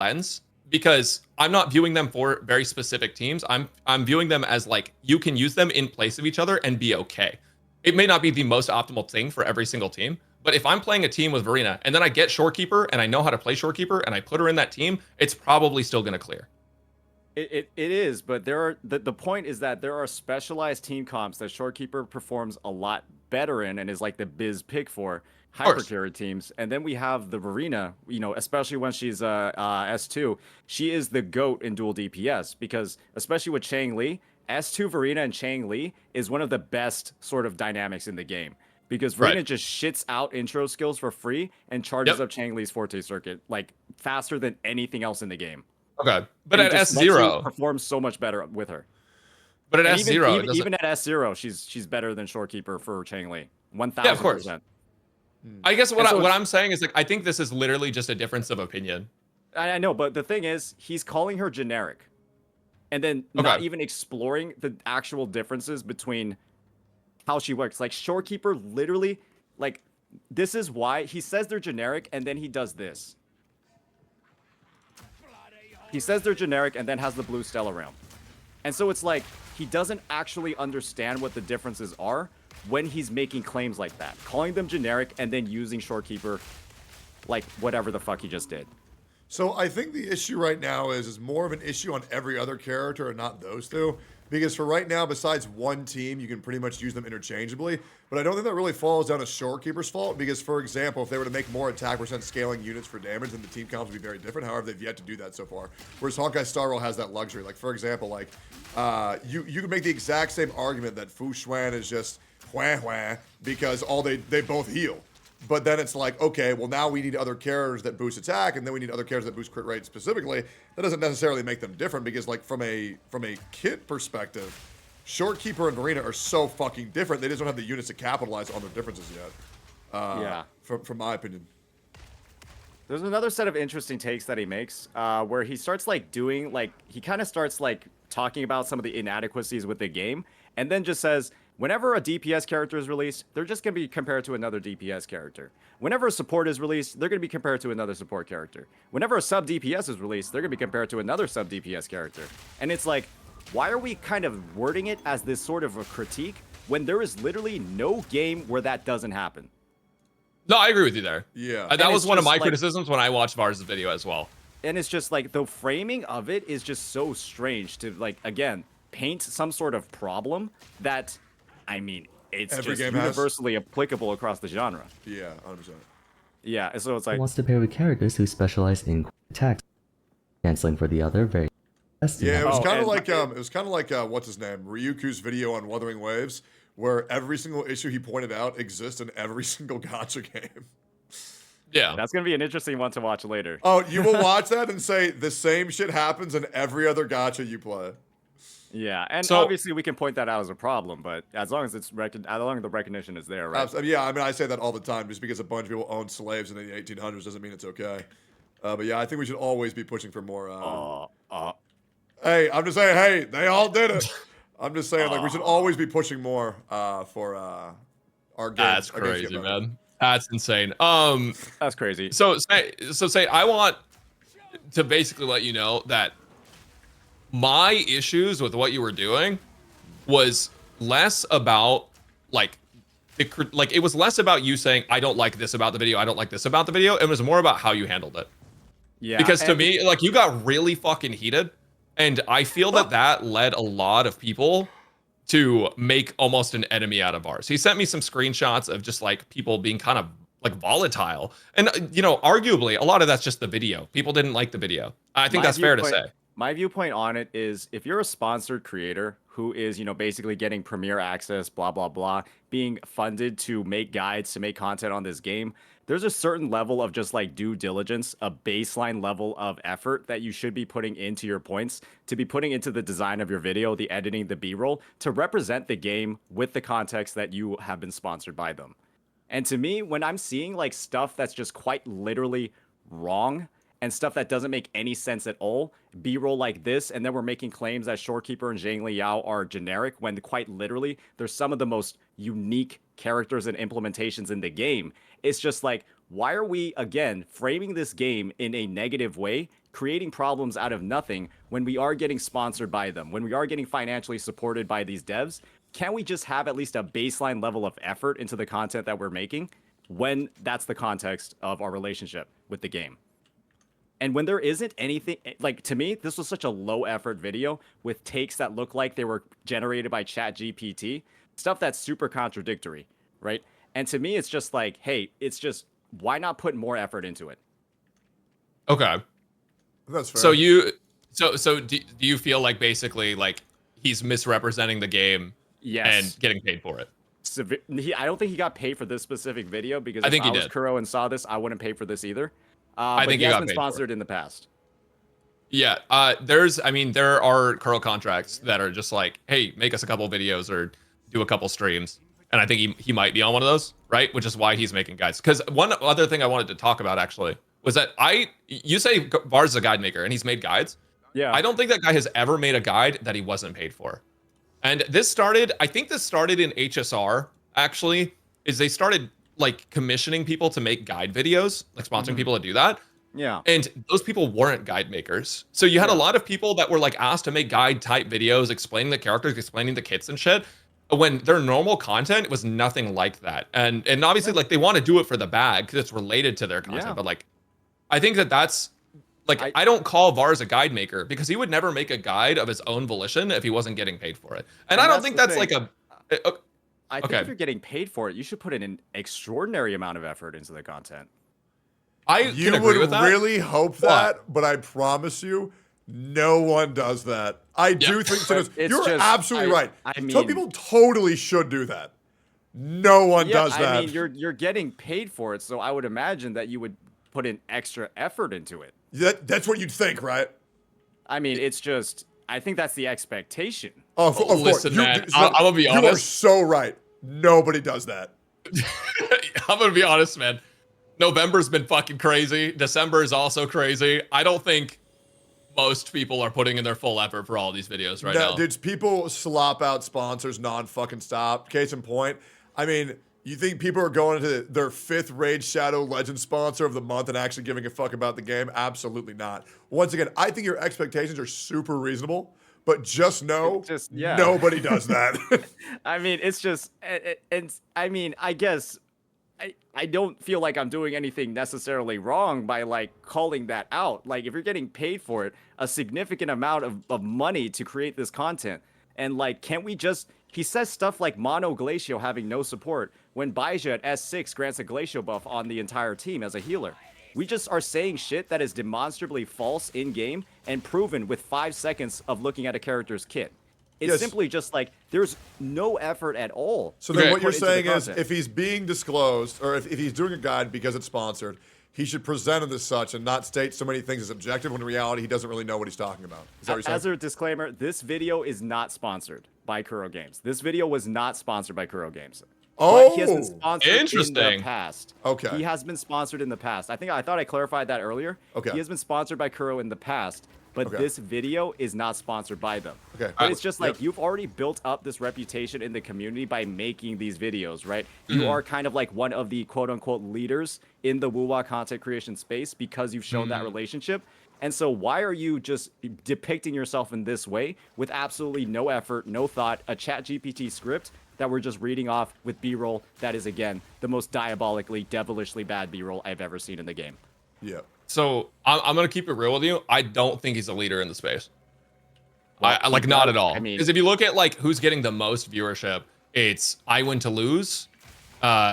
lens because I'm not viewing them for very specific teams. I'm viewing them as like you can use them in place of each other and be okay. It may not be the most optimal thing for every single team, but if I'm playing a team with Verena and then I get Shorekeeper and I know how to play Shorekeeper and I put her in that team, it's probably still going to clear. It is, but there are the point is that there are specialized team comps that Shorekeeper performs a lot better in and is like the biz pick for hypercarry teams. And then we have the Verena, especially when she's S2, she is the GOAT in dual DPS because especially with Chang Li, S2 Verena and Chang Li is one of the best sort of dynamics in the game. Because Verena just shits out intro skills for free and charges up Chang Li's Forte circuit like faster than anything else in the game. Okay, but at S0 performs so much better with her. But at S0, even at S0, she's better than Shorekeeper for Chang Li. 1000%. Yeah, of course. I guess what I'm saying is like I think this is literally just a difference of opinion. I know, but the thing is, he's calling her generic, and then not even exploring the actual differences between how she works. Like Shorekeeper, literally, like this is why he says they're generic, and then he does this. He says they're generic and then has the blue Stella realm. And so it's like, he doesn't actually understand what the differences are when he's making claims like that. Calling them generic and then using Shorekeeper like whatever the fuck he just did. So I think the issue right now is more of an issue on every other character and not those two. Because for right now, besides one team, you can pretty much use them interchangeably. But I don't think that really falls down to Shorekeeper's fault. Because, for example, if they were to make more attack percent scaling units for damage, then the team comps would be very different. However, they've yet to do that so far. Whereas Honkai Star Rail has that luxury. Like, for example, like, you can make the exact same argument that Fu Xuan is just wah because they both heal. But then it's like, okay, well, now we need other characters that boost attack, and then we need other characters that boost crit rate specifically. That doesn't necessarily make them different because, like, from a kit perspective, Shorekeeper and Verena are so fucking different. They just don't have the units to capitalize on their differences yet. Yeah. From my opinion. There's another set of interesting takes that he makes where he starts, like, doing, like, he kind of starts, like, talking about some of the inadequacies with the game, and then just says, whenever a DPS character is released, they're just going to be compared to another DPS character. Whenever a support is released, they're going to be compared to another support character. Whenever a sub DPS is released, they're going to be compared to another sub DPS character. And it's like, why are we kind of wording it as this sort of a critique when there is literally no game where that doesn't happen? No, I agree with you there. Yeah. That was one of my criticisms when I watched Vars' video as well. And it's just like the framing of it is just so strange to, like, again, paint some sort of problem that... I mean, it's every just universally applicable across the genre. Yeah, 100%. Yeah, so it's like... He wants to pair with characters who specialize in attacks, canceling for the other very... Yeah, it was kind of like what's his name, Ryuku's video on Wuthering Waves, where every single issue he pointed out exists in every single gacha game. Yeah, that's gonna be an interesting one to watch later. Oh, you will watch that and say the same shit happens in every other gacha you play. Yeah, and obviously we can point that out as a problem, but as long as it's as long as the recognition is there, right? Yeah, I mean, I say that all the time. Just because a bunch of people own slaves in the 1800s doesn't mean it's okay. But yeah, I think we should always be pushing for more. Hey, I'm just saying. Hey, they all did it. I'm just saying, like, we should always be pushing more for our game. That's crazy, man. That's insane. That's crazy. So say I want to basically let you know that my issues with what you were doing was less about it was less about you saying I don't like this about the video, I don't like this about the video. It was more about how you handled it. Yeah. Because to me, like, you got really fucking heated, and I feel that led a lot of people to make almost an enemy out of ours. He sent me some screenshots of just like people being kind of like volatile, and arguably a lot of that's just the video. People didn't like the video. I think that's fair to say. My viewpoint on it is if you're a sponsored creator who is, basically getting premier access, blah, blah, blah, being funded to make guides, to make content on this game, there's a certain level of just like due diligence, a baseline level of effort that you should be putting into your points, to be putting into the design of your video, the editing, the B-roll, to represent the game with the context that you have been sponsored by them. And to me, when I'm seeing like stuff that's just quite literally wrong, and stuff that doesn't make any sense at all, B-roll like this, and then we're making claims that Shorekeeper and Zhang Liao are generic, when quite literally, they're some of the most unique characters and implementations in the game. It's just like, why are we, again, framing this game in a negative way creating problems out of nothing when we are getting sponsored by them, when we are getting financially supported by these devs? Can we just have at least a baseline level of effort into the content that we're making when that's the context of our relationship with the game? And when there isn't anything, like, to me, this was such a low effort video with takes that look like they were generated by ChatGPT, stuff that's super contradictory, right? And to me, it's just like, hey, it's just, why not put more effort into it? Okay. That's fair. So do you feel like basically like he's misrepresenting the game Yes. and getting paid for it? I don't think he got paid for this specific video, because I if think he I was did. Kuro and saw this, I wouldn't pay for this either. I But think he he has got been paid for it. sponsored in the past. Yeah, there are curl contracts that are just like, hey, make us a couple videos or do a couple streams. And I think he might be on one of those, right? Which is why he's making guides. Because one other thing I wanted to talk about actually was that you say Vars is a guide maker and he's made guides. Yeah. I don't think that guy has ever made a guide that he wasn't paid for. And I think this started in HSR, actually, is they started like commissioning people to make guide videos, like sponsoring people to do that. Yeah. And those people weren't guide makers. So you had a lot of people that were like asked to make guide type videos, explaining the characters, explaining the kits and shit, when their normal content was nothing like that. And obviously like they want to do it for the bag because it's related to their content. Yeah. But like, I think that's like, I don't call Vars a guide maker because he would never make a guide of his own volition if he wasn't getting paid for it. And I don't think that's like I think if you're getting paid for it, you should put in an extraordinary amount of effort into the content. You can agree would with that. really hope that, but I promise you, no one does that. I do think so. It's You're just- absolutely right. I mean- Some people totally should do that. No one does that. I mean, you're getting paid for it, so I would imagine that you would put in extra effort into it. That's what you'd think, right? I mean, it's just, I think that's the expectation. Oh, of course. Listen, man, I'm gonna be You are honest. so right. Nobody does that. I'm gonna be honest, man. November's been fucking crazy. December is also crazy. I don't think most people are putting in their full effort for all these videos right now. Dude, people slop out sponsors non-fucking stop. Case in point, I mean, you think people are going to their 5th Raid Shadow Legend sponsor of the month and actually giving a fuck about the game? Absolutely not. Once again, I think your expectations are super reasonable, but just know nobody does that. I mean, it's just, and I mean, I guess I don't feel like I'm doing anything necessarily wrong by like calling that out. Like, if you're getting paid for it, a significant amount of money to create this content, and like, can't we just, he says stuff like Mono Glacio having no support when Baija at S6 grants a Glacio buff on the entire team as a healer. We just are saying shit that is demonstrably false in game and proven with 5 seconds of looking at a character's kit. It's simply just like, there's no effort at all. So then what you're saying is, if he's being disclosed, or if he's doing a guide because it's sponsored, he should present it as such and not state so many things as objective when in reality he doesn't really know what he's talking about. Is that what you're saying? As a disclaimer, this video is not sponsored by Kuro Games. This video was not sponsored by Kuro Games. But he has been sponsored in the past. Okay. He has been sponsored in the past. I thought I clarified that earlier. Okay. He has been sponsored by Kuro in the past, but this video is not sponsored by them. Okay. But it's just like, you've already built up this reputation in the community by making these videos, right? You are kind of like one of the quote-unquote leaders in the Wuwa content creation space because you've shown that relationship. And so why are you just depicting yourself in this way with absolutely no effort, no thought, a ChatGPT script that we're just reading off with B-roll that is, again, the most diabolically, devilishly bad B-roll I've ever seen in the game? Yeah. So I'm gonna keep it real with you. I don't think he's a leader in the space. I like not at all. I mean, because if you look at like who's getting the most viewership, it's I Win to Lose,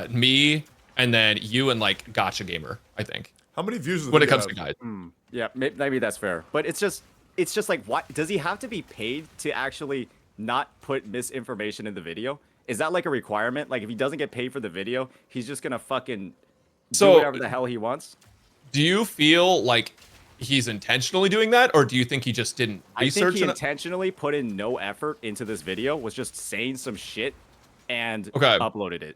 me, and then you and like Gotcha Gamer. I think. How many views does the when it video comes to have? guys? Yeah, maybe that's fair. But it's just like, what does he have to be paid to actually not put misinformation in the video? Is that like a requirement? Like, if he doesn't get paid for the video, he's just gonna fucking do whatever the hell he wants? Do you feel like he's intentionally doing that, or do you think he just didn't research? I think he intentionally put in no effort into this video, was just saying some shit and uploaded it.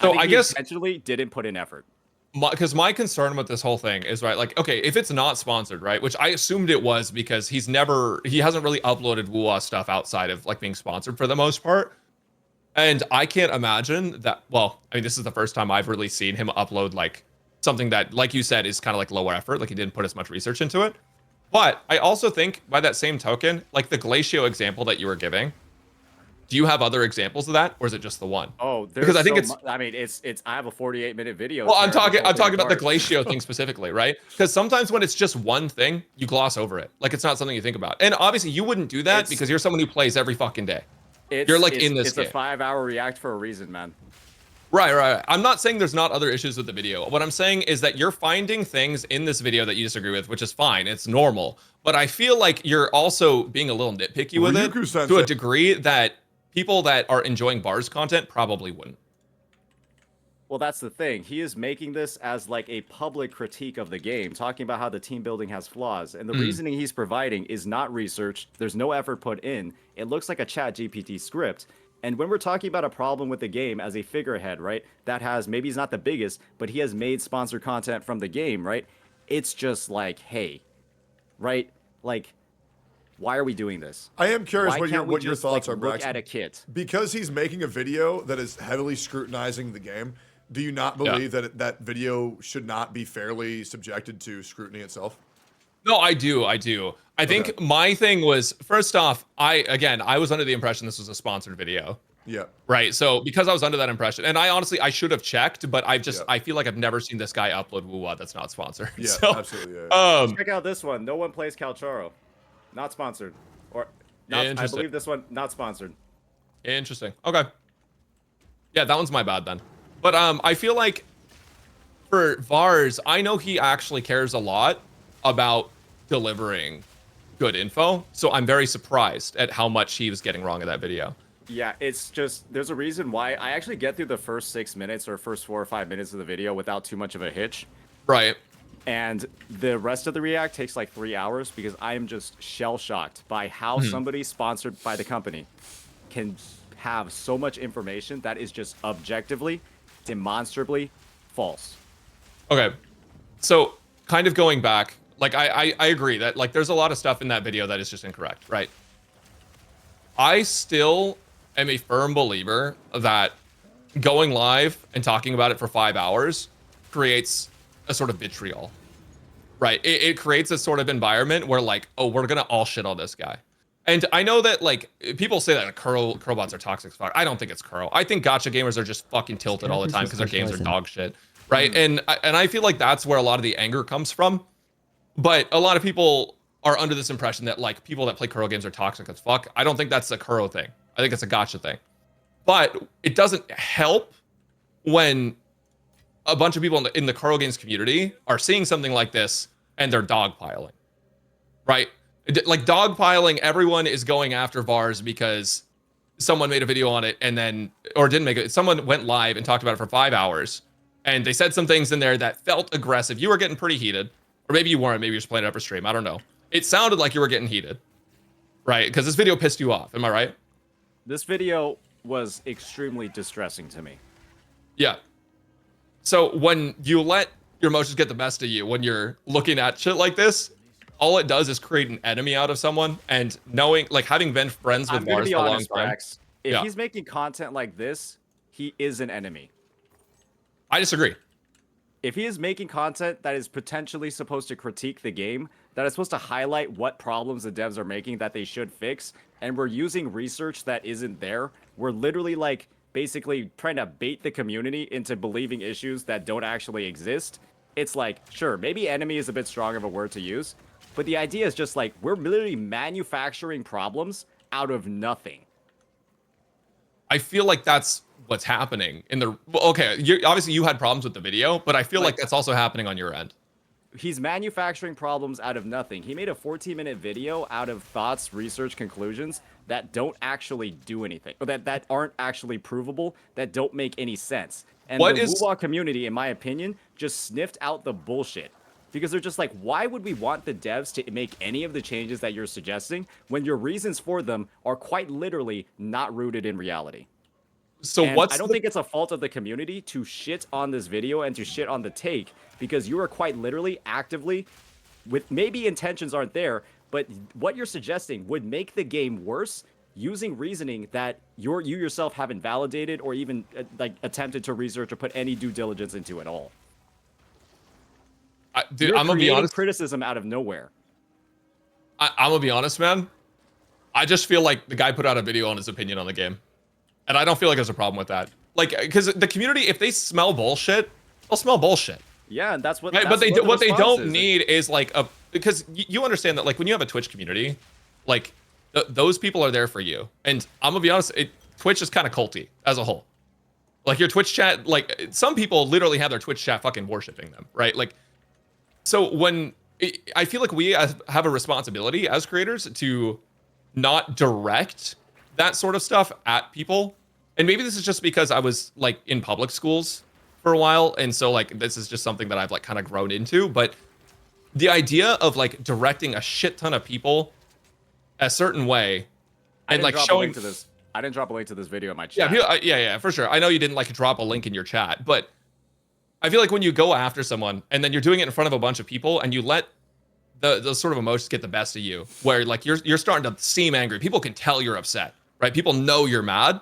So I guess he intentionally didn't put in effort. Because my concern with this whole thing is, right, like, okay, if it's not sponsored, right, which I assumed it was because he hasn't really uploaded Wuwa stuff outside of like being sponsored for the most part. And I can't imagine that, well, I mean, this is the first time I've really seen him upload like something that, like you said, is kind of like lower effort, like he didn't put as much research into it. But I also think by that same token, like the Glacio example that you were giving, do you have other examples of that, or is it just the one? Oh, Because there's I think so it's much. I mean, it's. I have a 48-minute video. well, I'm tearing this talking whole I'm thing talking about the apart. Glacio thing specifically, right? Because sometimes when it's just one thing, you gloss over it. Like it's not something you think about. And obviously you wouldn't do that It's because you're someone who plays every fucking day. You're it's like it's in this it's a game. 5-hour react for a reason, man. Right. I'm not saying there's not other issues with the video. What I'm saying is that you're finding things in this video that you disagree with, which is fine. It's normal. But I feel like you're also being a little nitpicky with it to Ryuku-sensei. a degree that people that are enjoying bars content probably wouldn't. Well, that's the thing. He is making this as like a public critique of the game, talking about how the team building has flaws. And the reasoning he's providing is not researched. There's no effort put in. It looks like a chat GPT script. And when we're talking about a problem with the game as a figurehead, right, that has, maybe he's not the biggest, but he has made sponsored content from the game, right? It's just like, hey, right? Like, why are we doing this? I am curious Why what your can't we what your just, thoughts like, are, look Braxton. at a kit? Because he's making a video that is heavily scrutinizing the game. Do you not believe that that video should not be fairly subjected to scrutiny itself? No, I do. I think my thing was, first off, I was under the impression this was a sponsored video. Yeah. Right. So because I was under that impression, and I should have checked, but Yeah. I feel like I've never seen this guy upload Wuwa that's not sponsored. Yeah, So, absolutely. Yeah. Check out this one. No one plays Calchoro. Not sponsored. Or not, I Interesting. believe this one not sponsored. Interesting. Okay. Yeah, that one's my bad then. But I feel like for Vars, I know he actually cares a lot about delivering good info. So I'm very surprised at how much he was getting wrong in that video. Yeah, it's just there's a reason why I actually get through the first 6 minutes or first 4 or 5 minutes of the video without too much of a hitch. Right. And the rest of the react takes like 3 hours because I am just shell shocked by how somebody sponsored by the company can have so much information that is just objectively, demonstrably false. Okay. So kind of going back, like I agree that like there's a lot of stuff in that video that is just incorrect, right? I still am a firm believer that going live and talking about it for 5 hours creates a sort of vitriol, right? It creates a sort of environment where like, oh, we're gonna all shit on this guy. And I know that like people say that curl bots are toxic as fuck. I don't think it's curl. I think gacha gamers are just fucking tilted all the time because their games are dog shit, right? And I feel like that's where a lot of the anger comes from. But a lot of people are under this impression that like people that play Kuro games are toxic as fuck. I don't think that's a Kuro thing. I think it's a gacha thing. But it doesn't help when a bunch of people in the Kuro games community are seeing something like this and they're dogpiling, right? Like dogpiling, everyone is going after Vars because someone made a video on it and then, or didn't make it. Someone went live and talked about it for 5 hours and they said some things in there that felt aggressive. You were getting pretty heated, or maybe you weren't. Maybe you're just playing it up a stream. I don't know. It sounded like you were getting heated, right? Because this video pissed you off. Am I right? This video was extremely distressing to me. Yeah. So when you let your emotions get the best of you, when you're looking at shit like this, all it does is create an enemy out of someone. And knowing, like having been friends with I'm gonna Vars be for a long honest, time. Brax. If he's making content like this, he is an enemy. I disagree. If he is making content that is potentially supposed to critique the game, that is supposed to highlight what problems the devs are making that they should fix, and we're using research that isn't there, we're literally like basically trying to bait the community into believing issues that don't actually exist. It's like, sure, maybe enemy is a bit strong of a word to use, but the idea is just like we're literally manufacturing problems out of nothing. I feel like that's what's happening in the, well, okay, obviously you had problems with the video, but I feel like that's also happening on your end. He's manufacturing problems out of nothing. He made a 14-minute video out of thoughts, research, conclusions that don't actually do anything, or that aren't actually provable, that don't make any sense. And the Wuwa community, in my opinion, just sniffed out the bullshit. Because they're just like, why would we want the devs to make any of the changes that you're suggesting when your reasons for them are quite literally not rooted in reality? So and what's I don't think it's a fault of the community to shit on this video and to shit on the take, because you are quite literally actively, with maybe intentions aren't there, but what you're suggesting would make the game worse using reasoning that you yourself haven't validated or even like attempted to research or put any due diligence into at all. Dude, You're I'm gonna be honest. criticism out of nowhere. I'm gonna be honest, man. I just feel like the guy put out a video on his opinion on the game, and I don't feel like there's a problem with that. Like, because the community, if they smell bullshit, they'll smell bullshit. Yeah, and that's what. Right, That's what they don't is. need is like a, because you understand that like when you have a Twitch community, like those people are there for you. And I'm gonna be honest, Twitch is kind of culty as a whole. Like your Twitch chat, like some people literally have their Twitch chat fucking worshiping them, right? Like, so when I feel like we have a responsibility as creators to not direct that sort of stuff at people. And maybe this is just because I was like in public schools for a while, and so like this is just something that I've like kind of grown into. But the idea of like directing a shit ton of people a certain way and like showing to this. I didn't drop a link to this video in my chat. Yeah, for sure. I know you didn't like drop a link in your chat, but I feel like when you go after someone and then you're doing it in front of a bunch of people and you let the sort of emotions get the best of you, where like you're starting to seem angry. People can tell you're upset, right? People know you're mad.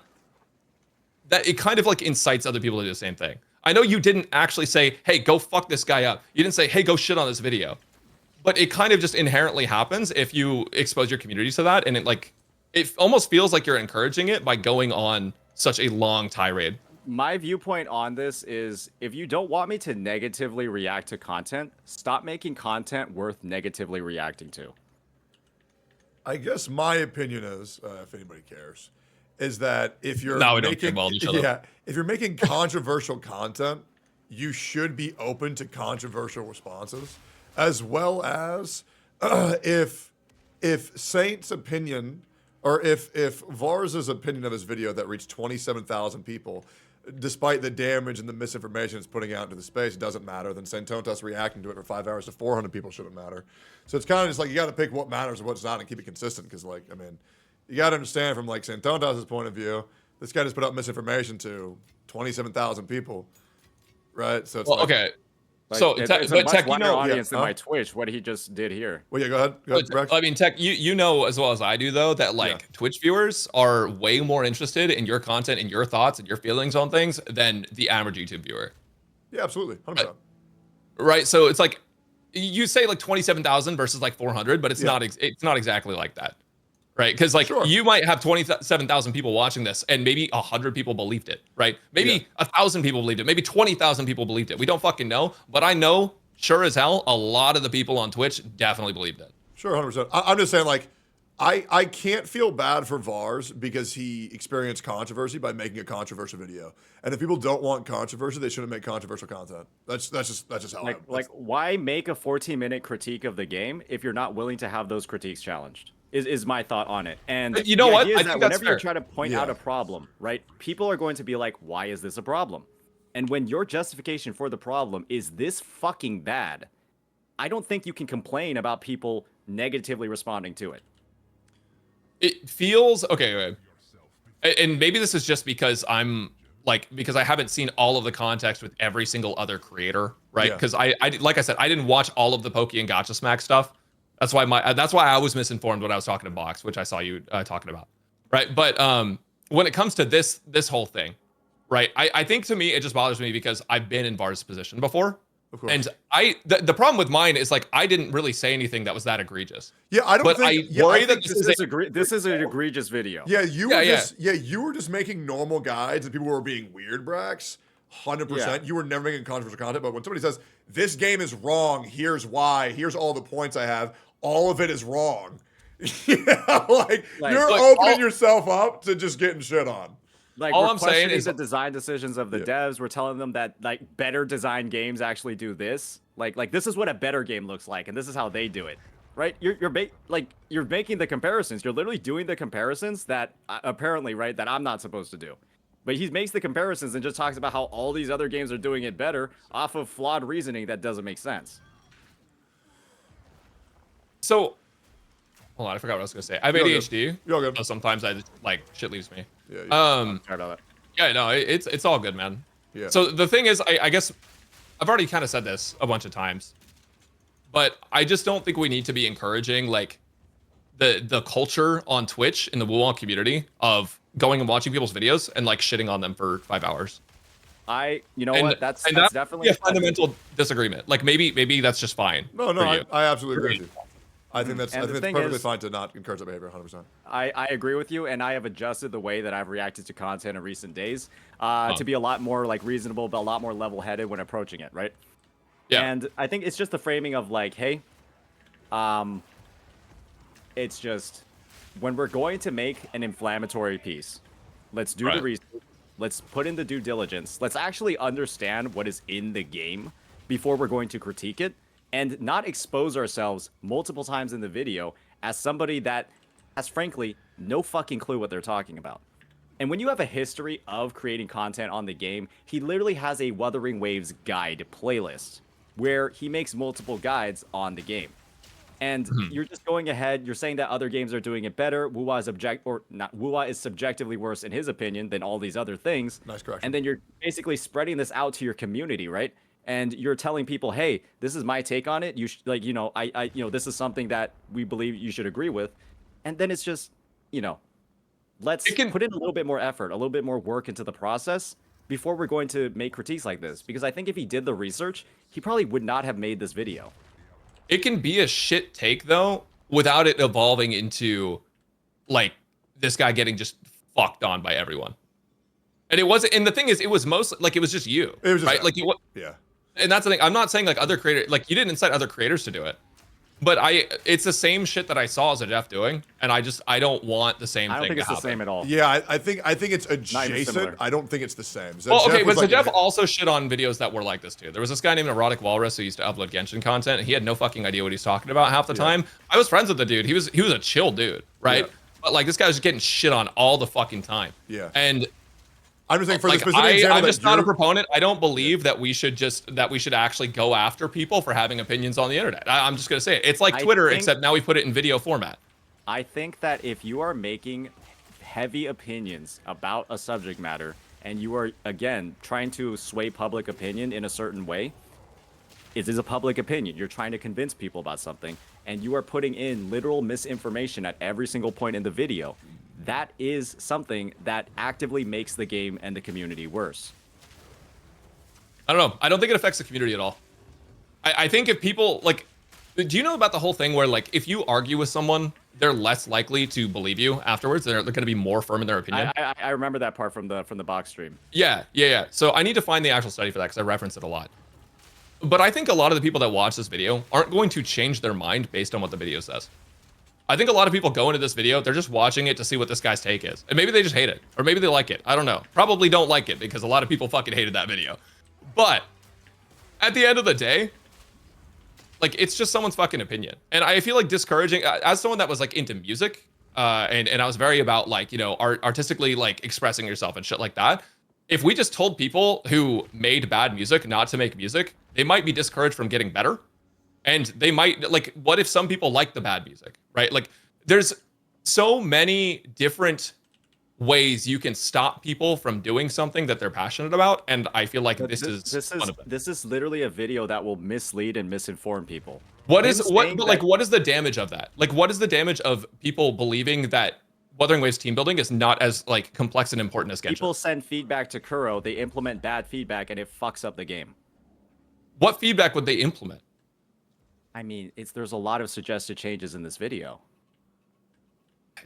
That it kind of like incites other people to do the same thing. I know you didn't actually say, hey, go fuck this guy up. You didn't say, hey, go shit on this video. But it kind of just inherently happens if you expose your community to that. And it almost feels like you're encouraging it by going on such a long tirade. My viewpoint on this is, if you don't want me to negatively react to content, stop making content worth negatively reacting to. I guess my opinion is, if anybody cares, is that if you're if you're making controversial content, you should be open to controversial responses, as well as if Saint's opinion, or if Vars's opinion of his video that reached 27,000 people, despite the damage and the misinformation it's putting out into the space, doesn't matter, then Santontas reacting to it for 5 hours to 400 people shouldn't matter. So it's kind of just like you got to pick what matters and what's not and keep it consistent, because like, I mean, you got to understand from like Santontas' point of view, this guy just put out misinformation to 27,000 people, right? So it's okay. Like, So, it's Tech, a but much Tech, wider audience than huh? my Twitch. What he just did here. Well, yeah, go ahead, Rex. I mean, Tech, you know as well as I do though that like Twitch viewers are way more interested in your content and your thoughts and your feelings on things than the average YouTube viewer. Yeah, absolutely, 100%. Right. So it's like you say like 27,000 versus like 400, but it's not exactly like that. Right, because like you might have 27,000 people watching this, and maybe 100 people believed it. Right, maybe 1,000 people believed it. Maybe 20,000 people believed it. We don't fucking know, but I know sure as hell a lot of the people on Twitch definitely believed it. Sure, 100%. I'm just saying, like, I can't feel bad for Vars because he experienced controversy by making a controversial video. And if people don't want controversy, they shouldn't make controversial content. That's just how like why make a 14-minute critique of the game if you're not willing to have those critiques challenged? Is my thought on it. And you know what? I think whenever you try to point out a problem, right, people are going to be like, why is this a problem? And when your justification for the problem is this fucking bad, I don't think you can complain about people negatively responding to it. It feels okay, and maybe this is just because because I haven't seen all of the context with every single other creator, right? Because I like I said, I didn't watch all of the Pokey and Gotcha Smack stuff. That's why I was misinformed when I was talking to Box, which I saw you talking about, right? But when it comes to this whole thing, right? I think to me it just bothers me because I've been in Vars' position before, and the problem with mine is like I didn't really say anything that was that egregious. Yeah, I don't. But think, I worry that this is an egregious video. Yeah, you were just making normal guides and people were being weird, Brax. 100%. You were never making controversial content, but when somebody says this game is wrong, here's why, here's all the points I have, all of it is wrong. Like you're opening yourself up to just getting shit on. Like, all I'm saying is the design decisions of the devs. We're telling them that like better design games actually do this. Like this is what a better game looks like, and this is how they do it. Right? You're making the comparisons. You're literally doing the comparisons that apparently, right, that I'm not supposed to do. But he makes the comparisons and just talks about how all these other games are doing it better off of flawed reasoning that doesn't make sense. So, hold on, I forgot what I was gonna say. I have ADHD. You're good. So sometimes I just, like shit leaves me. Yeah. Sorry about that. Yeah, no, it's all good, man. Yeah. So the thing is, I guess I've already kind of said this a bunch of times, but I just don't think we need to be encouraging like the culture on Twitch in the Wuhan community of going and watching people's videos and like shitting on them for 5 hours. You know what? That's definitely a fundamental disagreement. Like maybe that's just fine. No, I absolutely agree with you. I think that's And the it's thing perfectly is- fine to not encourage that behavior. 100%. I agree with you, and I have adjusted the way that I've reacted to content in recent days to be a lot more like reasonable, but a lot more level-headed when approaching it, right? Yeah. And I think it's just the framing of like, hey, it's just when we're going to make an inflammatory piece, let's do the Right. research, let's put in the due diligence, let's actually understand what is in the game before we're going to critique it, and not expose ourselves multiple times in the video as somebody that has frankly no fucking clue what they're talking about. And when you have a history of creating content on the game, he literally has a Wuthering Waves guide playlist where he makes multiple guides on the game. And you're just going ahead, you're saying that other games are doing it better. Wuwa is subjectively worse in his opinion than all these other things. Nice correction. And then you're basically spreading this out to your community, right? And you're telling people, hey, this is my take on it. You should, like, this is something that we believe you should agree with. And then it's just, let's put in a little bit more effort, a little bit more work into the process before we're going to make critiques like this. Because I think if he did the research, he probably would not have made this video. It can be a shit take though, without it evolving into like this guy getting just fucked on by everyone. And it wasn't. And the thing is, it was mostly like it was just you, It was just right? that. Like you. Yeah. And that's the thing. I'm not saying like other creators, like you didn't incite other creators to do it, but it's the same shit that I saw as a Jeff doing, and I don't want the same I don't thing think it's to the happen. same at all. Yeah, I think it's Not even adjacent. similar. I don't think it's the same. Well, okay, was but so like- Jeff also shit on videos that were like this too. There was this guy named Erotic Walrus who used to upload Genshin content, and he had no fucking idea what he's talking about half the time. I was friends with the dude. He was a chill dude, right? Yeah. But like this guy was just getting shit on all the fucking time. Yeah. And I'm just saying for like the specific example I'm that just not a you're- proponent. I don't believe that we should actually go after people for having opinions on the internet. I'm just gonna say it. It's like I Twitter, think- except now we put it in video format. I think that if you are making heavy opinions about a subject matter and you are, again, trying to sway public opinion in a certain way, it is a public opinion. You're trying to convince people about something, and you are putting in literal misinformation at every single point in the video. That is something that actively makes the game and the community worse. I don't know. I don't think it affects the community at all. I think if people like, do you know about the whole thing where like if you argue with someone, they're less likely to believe you afterwards. They're going to be more firm in their opinion. I remember that part from the box stream. Yeah. So I need to find the actual study for that because I reference it a lot. But I think a lot of the people that watch this video aren't going to change their mind based on what the video says. I think a lot of people go into this video, they're just watching it to see what this guy's take is. And maybe they just hate it. Or maybe they like it. I don't know. Probably don't like it because a lot of people fucking hated that video. But at the end of the day, like it's just someone's fucking opinion. And I feel like discouraging, as someone that was like into music, and I was very about like, artistically like expressing yourself and shit like that. If we just told people who made bad music not to make music, they might be discouraged from getting better. And they might, like, what if some people like the bad music, right? Like, there's so many different ways you can stop people from doing something that they're passionate about. And I feel like this is one of them. This is literally a video that will mislead and misinform people. What Him is, what, saying but like, that- what is the damage of that? Like, what is the damage of people believing that Wuthering Waves team building is not as, like, complex and important as Genshin? People send feedback to Kuro, they implement bad feedback, and it fucks up the game. What feedback would they implement? I mean, there's a lot of suggested changes in this video.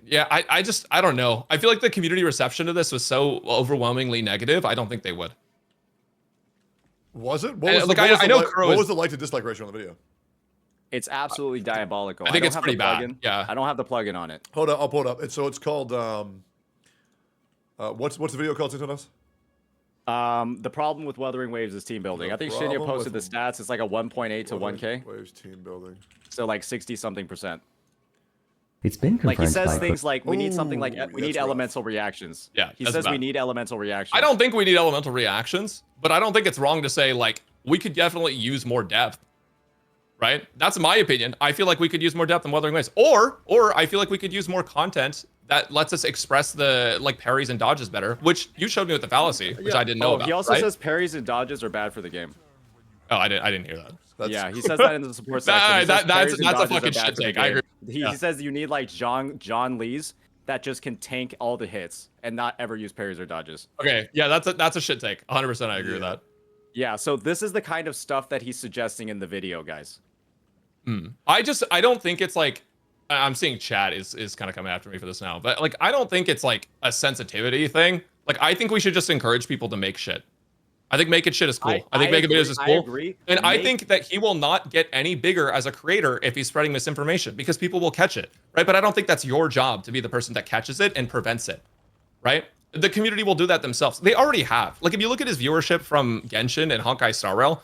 Yeah, I don't know. I feel like the community reception to this was so overwhelmingly negative. I don't think they would. Was it? What was, Like, what was I the know like, Crow what is- was the like to dislike ratio on the video? It's absolutely diabolical. I think don't it's have pretty the bad, plugin. yeah. I don't have the plugin on it. Hold up, I'll pull it up. It's called what's the video called? Tintonos? The problem with Wuthering Waves is team building. The I think Shinya problem posted the with- stats. It's like a 1.8 to 1K. Waves team building. So like 60 something percent. It's been confirmed Like he says by things like we need something like Ooh, we need that's rough. elemental reactions. Yeah, He that's says we bad. need elemental reactions. I don't think we need elemental reactions, but I don't think it's wrong to say, like, we could definitely use more depth. Right? That's my opinion. I feel like we could use more depth in Wuthering Waves. Or I feel like we could use more content that lets us express the, like, parries and dodges better, which you showed me with the fallacy, which Yeah. I didn't know about. He also right? says parries and dodges are bad for the game. Oh, I didn't hear that. That's, Yeah, he says that in the support section. He says that's parries and a dodges are fucking bad shit for the take. I game. agree. He Yeah. says you need like John Lee's that just can tank all the hits and not ever use parries or dodges. Okay, yeah, that's a shit take. 100% I agree with that. Yeah, so this is the kind of stuff that he's suggesting in the video, guys. I don't think it's like I'm seeing chat is kind of coming after me for this now, but like I don't think it's like a sensitivity thing. Like I think we should just encourage people to make shit. I think making shit is cool. I think making videos is I cool. agree. And I think that he will not get any bigger as a creator if he's spreading misinformation because people will catch it, right? But I don't think that's your job to be the person that catches it and prevents it, right? The community will do that themselves. They already have. Like if you look at his viewership from Genshin and Honkai Star Rail,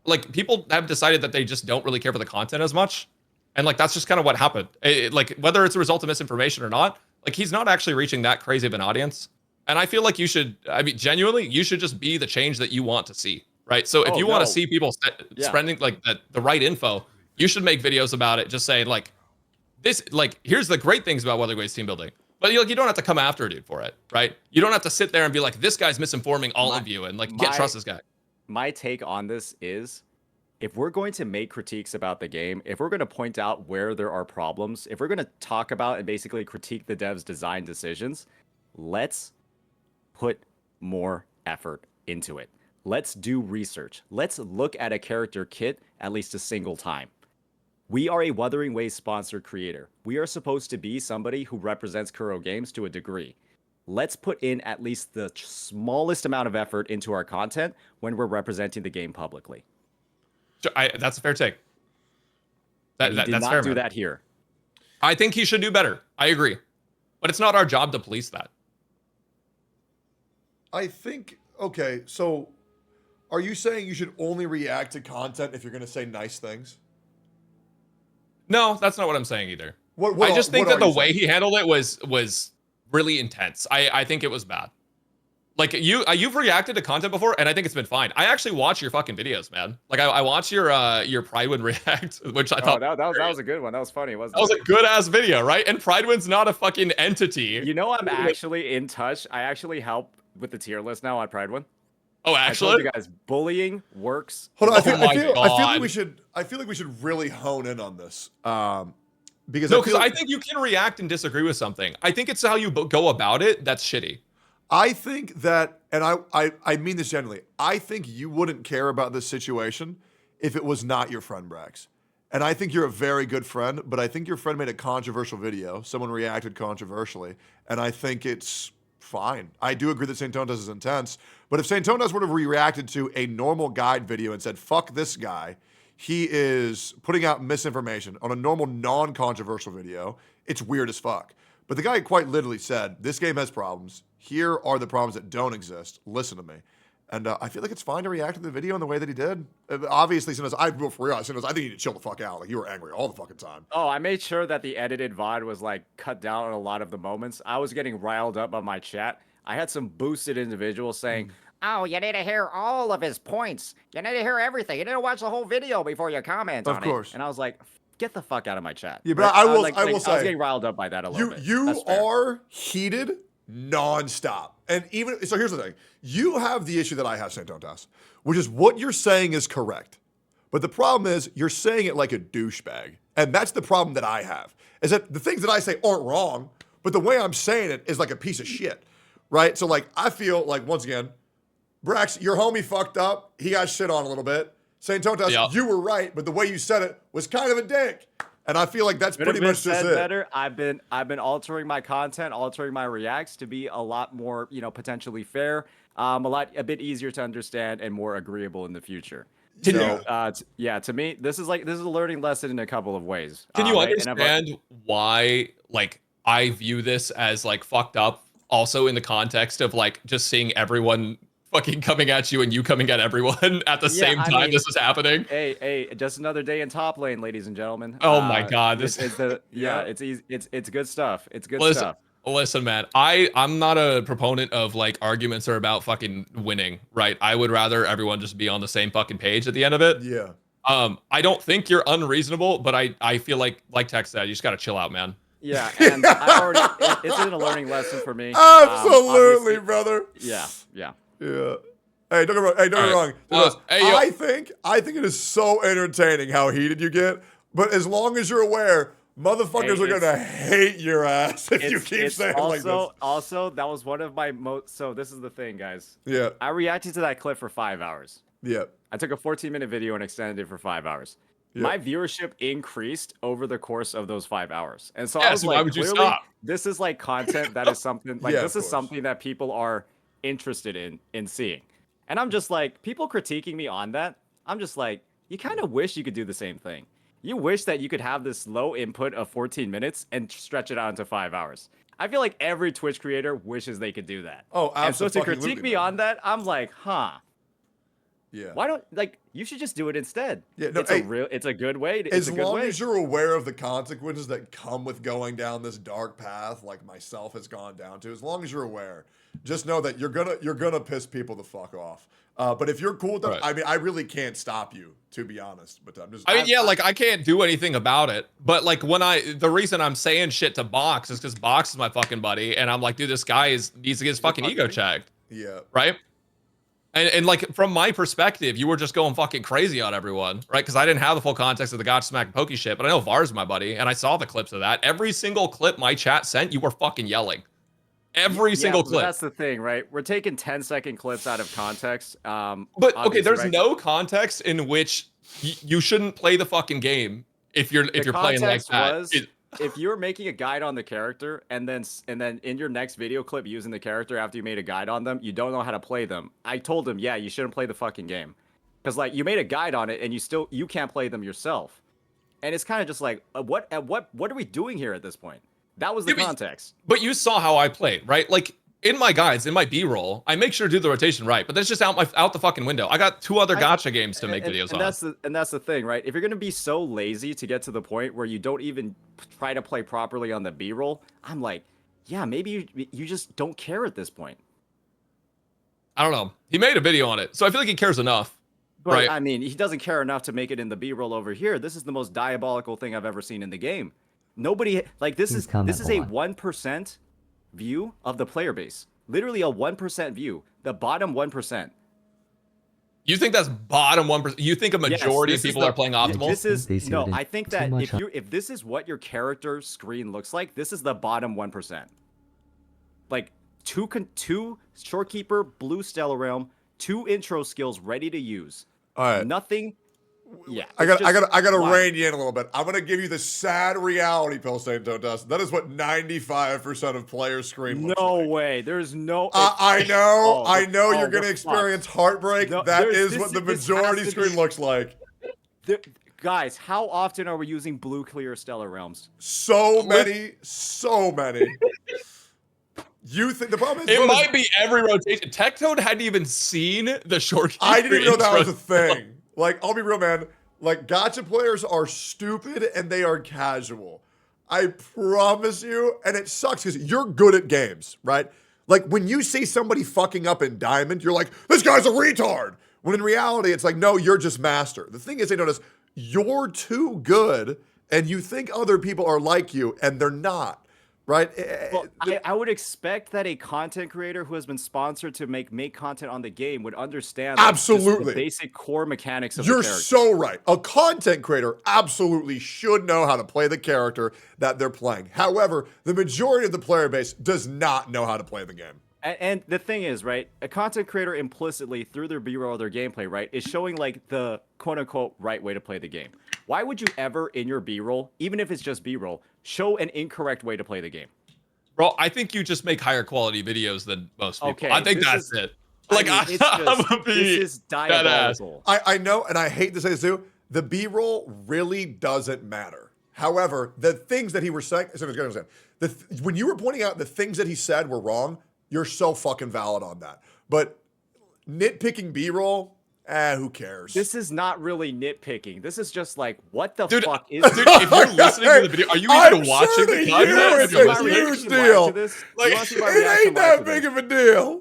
like people have decided that they just don't really care for the content as much. And like that's just kind of what happened. Like whether it's a result of misinformation or not, like he's not actually reaching that crazy of an audience. And I feel like you should, I mean, genuinely, you should just be the change that you want to see, right? So if you want to see people spreading like the right info, you should make videos about it. Just saying like this, like here's the great things about Weatherways team building. But you don't have to come after a dude for it, right? You don't have to sit there and be like, this guy's misinforming all of you and like get trust this guy. My take on this is, if we're going to make critiques about the game, if we're going to point out where there are problems, if we're going to talk about and basically critique the devs' design decisions, let's put more effort into it. Let's do research. Let's look at a character kit at least a single time. We are a Wuthering Waves sponsored creator. We are supposed to be somebody who represents Kuro Games to a degree. Let's put in at least the smallest amount of effort into our content when we're representing the game publicly. That's a fair take. That's fair. Do that here. I think he should do better. I agree, but it's not our job to police that. I think, okay, so are you saying you should only react to content if you're going to say nice things? No, that's not what I'm saying either. I just think that the way he handled it was really intense. I think it was bad. Like you've reacted to content before, and I think it's been fine. I actually watch your fucking videos, man. Like I watch your Pridewin react, which I thought that was a good one. That was funny, wasn't it? That was a good ass video, right? And Pridewin's not a fucking entity. You know, I'm actually in touch. I actually help with the tier list now on Pridewin. Oh, actually, I told you guys, bullying works. Hold on, I feel like we should really hone in on this. Because I think you can react and disagree with something. I think it's how you go about it that's shitty. I think that, and I mean this genuinely, I think you wouldn't care about this situation if it was not your friend, Brax. And I think you're a very good friend, but I think your friend made a controversial video. Someone reacted controversially, and I think it's fine. I do agree that Saint-Tones is intense, but if Saint-Tones would have reacted to a normal guide video and said, fuck this guy, he is putting out misinformation on a normal non-controversial video, it's weird as fuck. But the guy quite literally said, this game has problems. Here are the problems that don't exist. Listen to me. And I feel like it's fine to react to the video in the way that he did. Obviously, I think you need to chill the fuck out. Like, you were angry all the fucking time. Oh, I made sure that the edited VOD was, like, cut down on a lot of the moments. I was getting riled up by my chat. I had some boosted individuals saying, oh, you need to hear all of his points. You need to hear everything. You need to watch the whole video before you comment on it. Of course. And I was like, get the fuck out of my chat. Yeah, but I will say, I was getting riled up by that a little bit. You are heated nonstop. And even, so here's the thing. You have the issue that I have, Saint-Tones, which is what you're saying is correct. But the problem is you're saying it like a douchebag. And that's the problem that I have, is that the things that I say aren't wrong, but the way I'm saying it is like a piece of shit, right? So like, I feel like, once again, Brax, your homie fucked up. He got shit on a little bit. Saint-Tones, you were right, but the way you said it was kind of a dick. And I feel like that's pretty much just it. Better. I've been altering my content, altering my reacts to be a lot more, potentially fair, a bit easier to understand and more agreeable in the future. To me, this is a learning lesson in a couple of ways. Can you understand why, like, I view this as like fucked up? Also, in the context of like just seeing everyone fucking coming at you and you coming at everyone at the same time this is happening. Hey, just another day in top lane, ladies and gentlemen. Oh my god, it's easy. It's good stuff. It's good stuff. Listen, man, I'm not a proponent of like arguments are about fucking winning, right? I would rather everyone just be on the same fucking page at the end of it. Yeah. I don't think you're unreasonable, but I feel like Tech said, you just gotta chill out, man. Yeah, and it's been a learning lesson for me. Absolutely, brother. Yeah. Yeah. Hey, don't get me wrong. I think it is so entertaining how heated you get, but as long as you're aware, motherfuckers are gonna hate your ass if you keep saying like this. Also, that was one of my most. So this is the thing, guys. Yeah. I reacted to that clip for 5 hours. Yeah. I took a 14-minute video and extended it for 5 hours. my viewership increased over the course of those 5 hours. And so Yeah, I was so why like, would you clearly, stop? this is like content that is something like Yeah, this of is course. something that people are interested in seeing. And I'm just like, people critiquing me on that, I'm just like, you kind of wish you could do the same thing. You wish that you could have this low input of 14 minutes and stretch it out into 5 hours. I feel like every Twitch creator wishes they could do that. Oh, And so to absolutely, critique me man. on that, I'm like, huh. Yeah. Why don't like you should just do it instead? Yeah, no, it's hey, it's a good way. It's As a good long way. as you're aware of the consequences that come with going down this dark path, like myself has gone down to, as long as you're aware, just know that you're gonna piss people the fuck off. But if you're cool with that, Right. I mean, I really can't stop you, to be honest. But I'm just, I mean, yeah, like I can't do anything about it. But like the reason I'm saying shit to Box is because Box is my fucking buddy, and I'm like, dude, this guy needs to get his fucking ego checked, yeah. right? And like from my perspective, you were just going fucking crazy on everyone, right? Because I didn't have the full context of the Gotcha Smack and Pokey shit, but I know Var's my buddy, and I saw the clips of that. Every single clip my chat sent, you were fucking yelling. Every single but clip. that's the thing, right? We're taking 10-second clips out of context. But okay, obviously, there's right? no context in which you shouldn't play the fucking game if you're playing like context that. was if you're making a guide on the character and then in your next video clip using the character after you made a guide on them, you don't know how to play them. I told him, yeah, you shouldn't play the fucking game. Because like you made a guide on it and you can't play them yourself. And it's kind of just like what are we doing here at this point? That was the context. But you saw how I played, right? Like in my guides, in my B-roll, I make sure to do the rotation right, but that's just out the fucking window. I got 2 other gotcha games to make videos on. That's the thing, right? If you're gonna be so lazy to get to the point where you don't even try to play properly on the B-roll, I'm like, yeah, maybe you just don't care at this point. I don't know. He made a video on it, so I feel like he cares enough. But right? I mean, he doesn't care enough to make it in the B-roll over here. This is the most diabolical thing I've ever seen in the game. Nobody like this is a 1% view of the player base. Literally a 1% view. The bottom 1%. You think that's bottom 1%? You think a majority of people are playing optimal? This is no. I think that if this is what your character screen looks like, this is the bottom 1%. Like two Shorekeeper, Blue Stellar Realm, 2 intro skills ready to use. All right. Nothing. Yeah. I gotta rein you in a little bit. I'm gonna give you the sad reality, Pilsane Dust. That is what 95% of players screen looks like. No way. There's no. I know you're gonna experience heartbreak. No, that is what the majority screen looks like. Guys, how often are we using blue clear Stellar Realms? So many. You think the problem is it might be every rotation. Tectone hadn't even seen the short. I didn't even know that was a thing. Like, I'll be real, man. Like, gotcha players are stupid and they are casual. I promise you. And it sucks because you're good at games, right? Like, when you see somebody fucking up in Diamond, you're like, this guy's a retard. When in reality, it's like, no, you're just master. The thing is, they notice you're too good and you think other people are like you and they're not. Right? Well, I would expect that a content creator who has been sponsored to make content on the game would understand absolutely the basic core mechanics of You're the character. so right. A content creator absolutely should know how to play the character that they're playing. However, the majority of the player base does not know how to play the game. And the thing is, right, a content creator implicitly through their B-roll or their gameplay, right, is showing like the quote-unquote right way to play the game. Why would you ever in your B-roll, even if it's just B-roll, show an incorrect way to play the game? Bro, I think you just make higher quality videos than most people. Okay, I think that's it. Like, this is diabolical. I know, and I hate to say this too, the B-roll really doesn't matter. However, the things that he was saying, when you were pointing out the things that he said were wrong, you're so fucking valid on that. But nitpicking B-roll, who cares? This is not really nitpicking. This is just like, what the fuck is this? Dude, if you're listening to the video, are you even watching the content? It's a huge deal. Like, it ain't that big of a deal.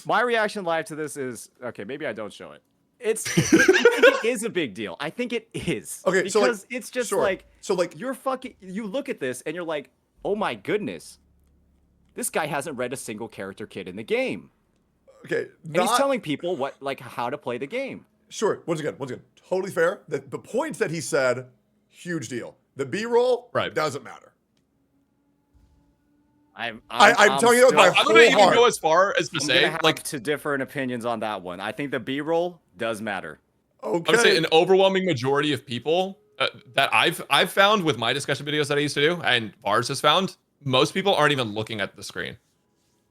My reaction live to this is, okay, maybe I don't show it. I think it is a big deal. I think it is. Okay, because so like, it's just sure. like, so like you look at this and you're like, oh my goodness, this guy hasn't read a single character kit in the game. Okay, and he's telling people how to play the game. Sure. Once again, totally fair. The points that he said, huge deal. The B-roll, doesn't matter. I'm telling you, I'm gonna even go as far as to say, like, to different opinions on that one. I think the B-roll does matter. Okay. I would say an overwhelming majority of people that I've found with my discussion videos that I used to do, and Bars has found, most people aren't even looking at the screen.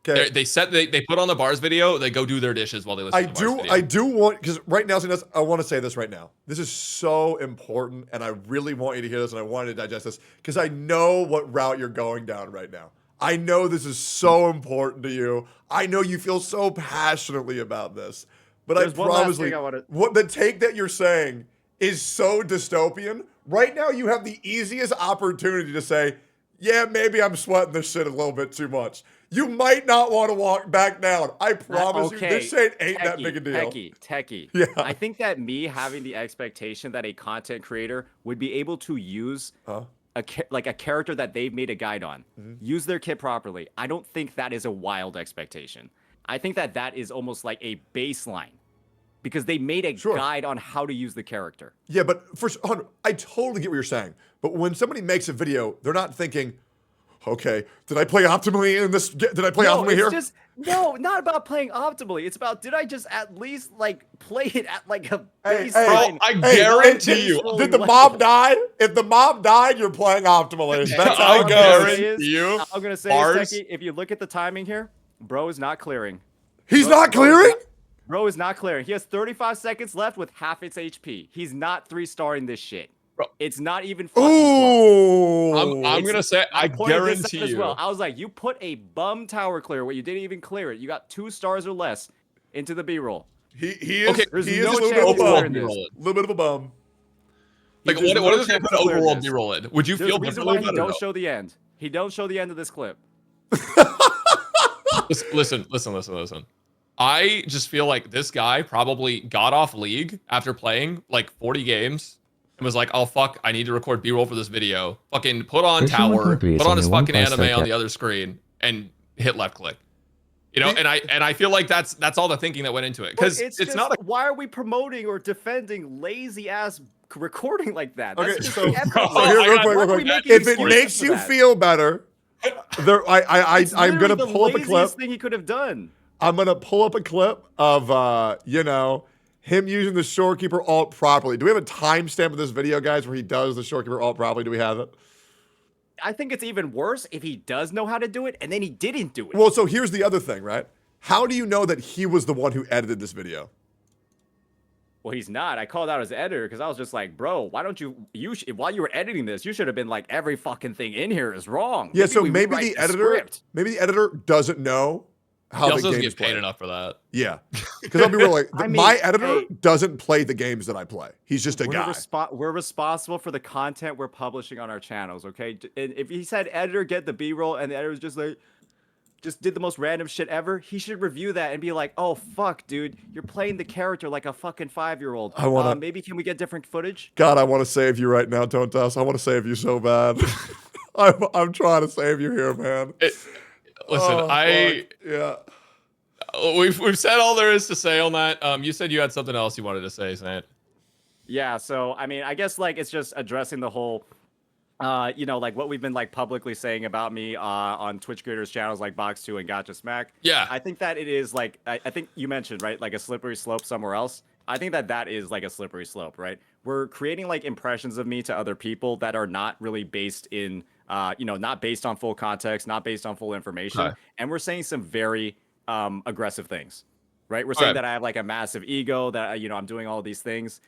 Okay. They put on the Bars video, they go do their dishes while they listen to the Bars video. I do want, because right now, I want to say this right now. This is so important, and I really want you to hear this, and I want you to digest this, because I know what route you're going down right now. I know this is so important to you. I know you feel so passionately about this. But There's I one last promise thing you, I wanna- what the take that you're saying is so dystopian. Right now, you have the easiest opportunity to say, yeah, maybe I'm sweating this shit a little bit too much. You might not want to walk back down. I promise you, this shit ain't that big a deal. Techie. Yeah. I think that me having the expectation that a content creator would be able to use a character that they've made a guide on, use their kit properly. I don't think that is a wild expectation. I think that that is almost like a baseline, because they made a guide on how to use the character. Yeah, but I totally get what you're saying. But when somebody makes a video, they're not thinking, okay, did I play optimally in this? Did I play optimally here? No, not about playing optimally. It's about, did I just at least like play it at like a baseline? Bro, I guarantee you. Did the mob die? If the mob died, you're playing optimally. That's how it goes. I'm gonna say, Techie, if you look at the timing here, bro is not clearing. He's not clearing? Bro is not clearing. He has 35 seconds left with half its HP. He's not 3-starring this shit. Bro. It's not even fucking close. I'm gonna say, I guarantee you. As well. I was like, you put a bum tower clear where you didn't even clear it. You got 2 stars or less into the B-roll. He is, okay, there's he no is a chance little bit of a in bum. this. A little bit of a bum. Like, what is it put overworld B-roll in? Would you feel the reason differently why he about it? don't show the end. He don't show the end of this clip. Listen. I just feel like this guy probably got off League after playing like 40 games and was like, oh fuck, I need to record B-roll for this video. Fucking put on tower, put on his fucking anime on the other screen, and hit left click. You know, and I feel like that's all the thinking that went into it, because it's not. Why are we promoting or defending lazy ass recording like that? Okay, That's so just here, real quick. If it makes you feel better, I'm gonna pull up a clip. Thing he could have done. I'm gonna pull up a clip of him using the shorekeeper ult properly. Do we have a timestamp of this video, guys, where he does the shorekeeper ult properly? Do we have it? I think it's even worse if he does know how to do it and then he didn't do it. Well, so here's the other thing, right? How do you know that he was the one who edited this video? Well, he's not. I called out his editor because I was just like, bro, why don't you while you were editing this, you should have been like, every fucking thing in here is wrong. Yeah, so maybe the editor doesn't know how the game doesn't is get paid played. able that. Yeah, because I'll be real, like, my editor doesn't play the games that I play. He's just a guy. We're responsible for the content we're publishing on our channels, okay? And if he said, editor, get the B-roll, and the editor was just like, just did the most random shit ever, he should review that and be like, oh, fuck, dude, you're playing the character like a fucking 5-year-old. Maybe can we get different footage? God, I want to save you right now, don't us? I want to save you so bad. I'm trying to save you here, man. Listen, yeah. We've said all there is to say on that. You said you had something else you wanted to say, Sant. Yeah, so I mean, I guess like it's just addressing the whole, like what we've been like publicly saying about me on Twitch creators channels like Box2 and Gotcha Smack. Yeah, I think that it is like I think you mentioned, right, like a slippery slope somewhere else. I think that is like a slippery slope, right? We're creating like impressions of me to other people that are not really based in, not based on full context, not based on full information, and we're saying some very aggressive things, right? We're saying that I have like a massive ego, that I'm doing all these things,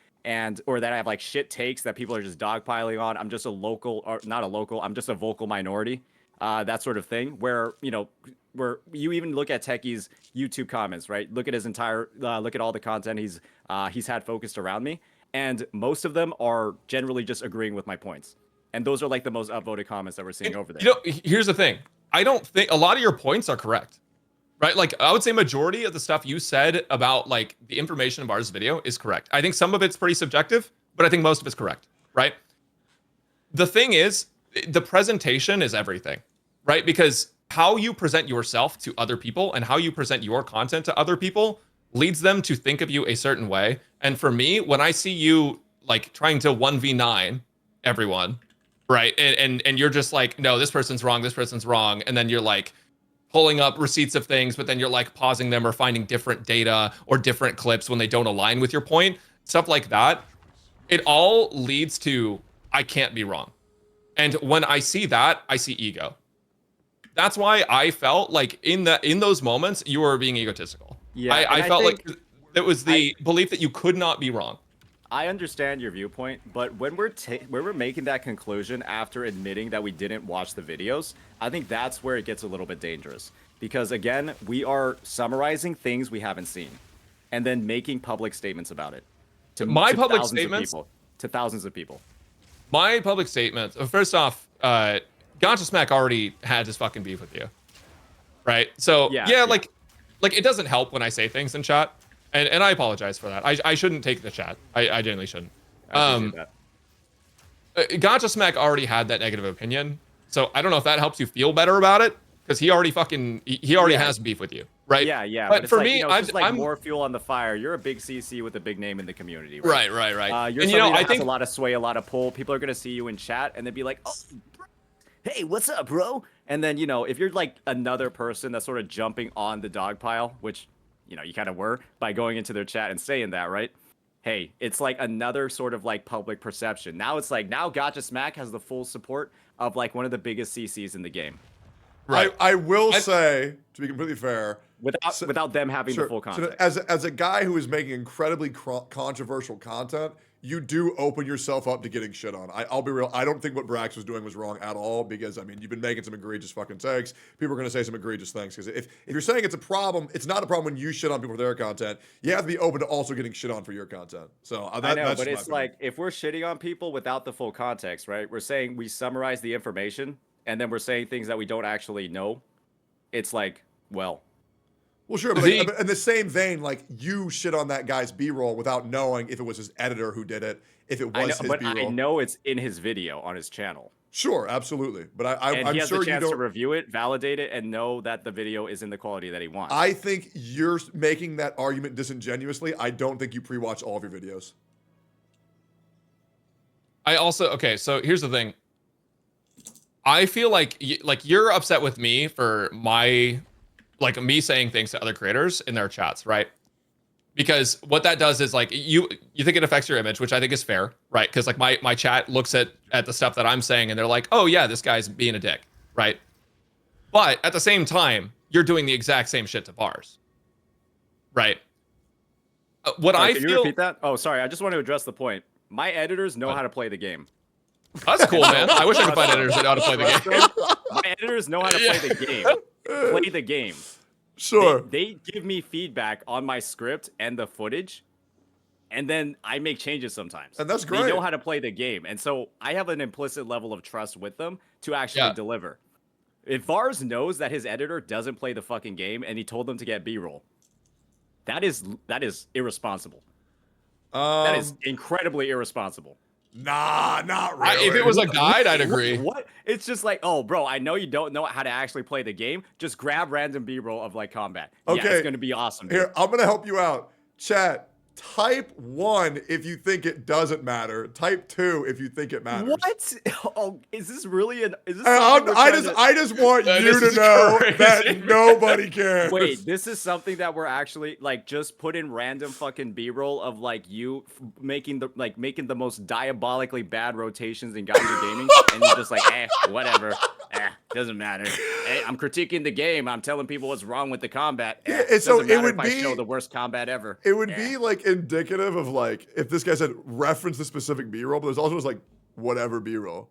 or that I have like shit takes that people are just dogpiling on. I'm just I'm just a vocal minority, that sort of thing. Where you even look at Techie's YouTube comments, right? Look at his entire, look at all the content he's had focused around me, and most of them are generally just agreeing with my points. And those are like the most upvoted comments that we're seeing over there. Here's the thing. I don't think a lot of your points are correct. Right? Like, I would say majority of the stuff you said about like the information of Bars' video is correct. I think some of it's pretty subjective, but I think most of it's correct, right? The thing is, the presentation is everything, right? Because how you present yourself to other people and how you present your content to other people leads them to think of you a certain way. And for me, when I see you like trying to 1v9 everyone, right? And you're just like, no, this person's wrong. And then you're like, pulling up receipts of things, but then you're like pausing them or finding different data or different clips when they don't align with your point, stuff like that. It all leads to I can't be wrong. And when I see that, I see ego. That's why I felt like in those moments you were being egotistical. Yeah, I felt like think it was the belief that you could not be wrong. I understand your viewpoint, but when we're making that conclusion after admitting that we didn't watch the videos, I think that's where it gets a little bit dangerous. Because again, we are summarizing things we haven't seen, and then making public statements about it to Public thousands statements, of people, to thousands of people. my public statements. First off, Gotcha Smack already had his fucking beef with you, right? So yeah. Like it doesn't help when I say things in chat. And I apologize for that. I shouldn't take the chat. I genuinely shouldn't. I appreciate that. Gotcha Smack already had that negative opinion. So I don't know if that helps you feel better about it. Because he already has beef with you. Right? Yeah. But for like, me, it's just like I'm more fuel on the fire. You're a big CC with a big name in the community. Right. Right. You're and somebody that I has think a lot of sway, a lot of pull. People are gonna see you in chat and they'd be like, "Oh, bro. Hey, what's up, bro?" And then if you're like another person that's sort of jumping on the dog pile, which you kind of were by going into their chat and saying that, right? Hey, it's like another sort of like public perception. Now it's like Gotcha Smack has the full support of like one of the biggest CCs in the game. Right. I will say, to be completely fair, without them having the full context. So as a guy who is making incredibly controversial content, you do open yourself up to getting shit on. I'll be real. I don't think what Brax was doing was wrong at all because, I mean, you've been making some egregious fucking takes. People are going to say some egregious things because if you're saying it's a problem, it's not a problem when you shit on people for their content. You have to be open to also getting shit on for your content. So I know, but it's like if we're shitting on people without the full context, right? We're saying we summarize the information and then we're saying things that we don't actually know. It's like, well, sure, but in the same vein, like you shit on that guy's B-roll without knowing if it was his editor who did it, if it was his B-roll. But I know it's in his video on his channel. Sure, absolutely. But I'm he has sure the chance you to don't review it, validate it, and know that the video is in the quality that he wants. I think you're making that argument disingenuously. I don't think you pre-watch all of your videos. So here's the thing. I feel like you're upset with me for me saying things to other creators in their chats, right? Because what that does is like you think it affects your image, which I think is fair, right? Because like my chat looks at the stuff that I'm saying and they're like, oh yeah, this guy's being a dick, right? But at the same time, you're doing the exact same shit to bars, right? Can you repeat that? Oh, sorry, I just want to address the point. My editors know how to play the game. That's cool, man. I wish I could find editors that know how to play the game. My editors know how to play the game. Play the game. Sure. They give me feedback on my script and the footage, and then I make changes sometimes. And that's great. They know how to play the game, and so I have an implicit level of trust with them to actually deliver. If Vars knows that his editor doesn't play the fucking game and he told them to get B-roll, that is irresponsible. That is incredibly irresponsible. Nah, not really. If it was a guide, I'd agree. What? It's just like, oh, bro, I know you don't know how to actually play the game. Just grab random B-roll of like combat. Okay. Yeah, it's going to be awesome. Dude. Here, I'm going to help you out. Chat, type 1 if you think it doesn't matter. Type 2 if you think it matters. What? Oh, is this really is this I just want you to know that nobody cares. Wait, this is something that we're actually like just put in random fucking B-roll of like you making the most diabolically bad rotations in Gotcha Gaming, and you're just like, whatever. Doesn't matter. Hey, I'm critiquing the game. I'm telling people what's wrong with the combat. So it would if I show the worst combat ever. It would be like indicative of like if this guy said reference the specific B-roll, but there's also just like whatever B-roll.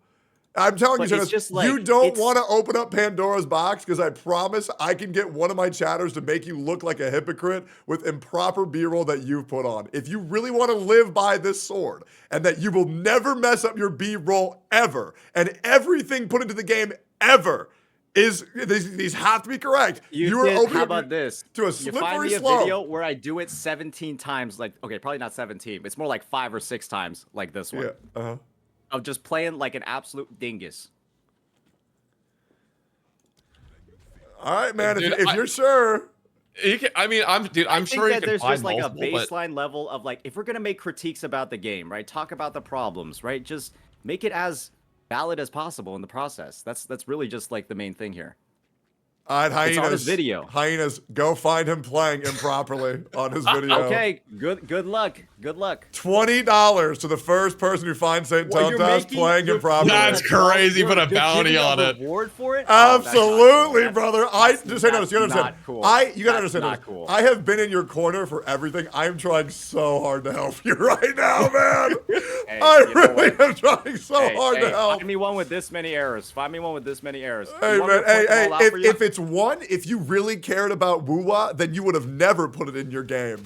I'm telling you, Dennis, like, you don't want to open up Pandora's box because I promise I can get one of my chatters to make you look like a hypocrite with improper B-roll that you've put on. If you really want to live by this sword and that you will never mess up your B-roll ever and everything put into the game ever is these have to be correct. How about this? To a you find slippery me a slope. video where I do it 17 times. Like, okay, probably not 17. It's more like 5 or 6 times like this one. Yeah. Of just playing like an absolute dingus. All right, man. Dude, if you're sure. I'm sure you can there's find just like a multiple, baseline level of like, if we're gonna make critiques about the game, right? Talk about the problems, right? Just make it as valid as possible in the process. That's really just like the main thing here. All right, Hyenas. It's on his video. Hyenas, go find him playing improperly on his video. Okay, good luck. Good luck. $20 to the first person who finds St. Well, you're Tontas making- playing you're- improperly. That's crazy. You're- Put a you're bounty giving on a it. reward for it? Oh, that's not cool. Absolutely, That's- brother. that's- Just say no. You gotta that's understand. not cool. You gotta That's understand. not this. cool. I have been in your corner for everything. I'm trying so hard to help you right now, man. Hey, I you know really what? am trying so hard to help. Find me one with this many errors. Find me one with this many errors. Hey You want me man, to point them all out for you? if it's one, if you really cared about Woo-Wah, then you would have never put it in your game.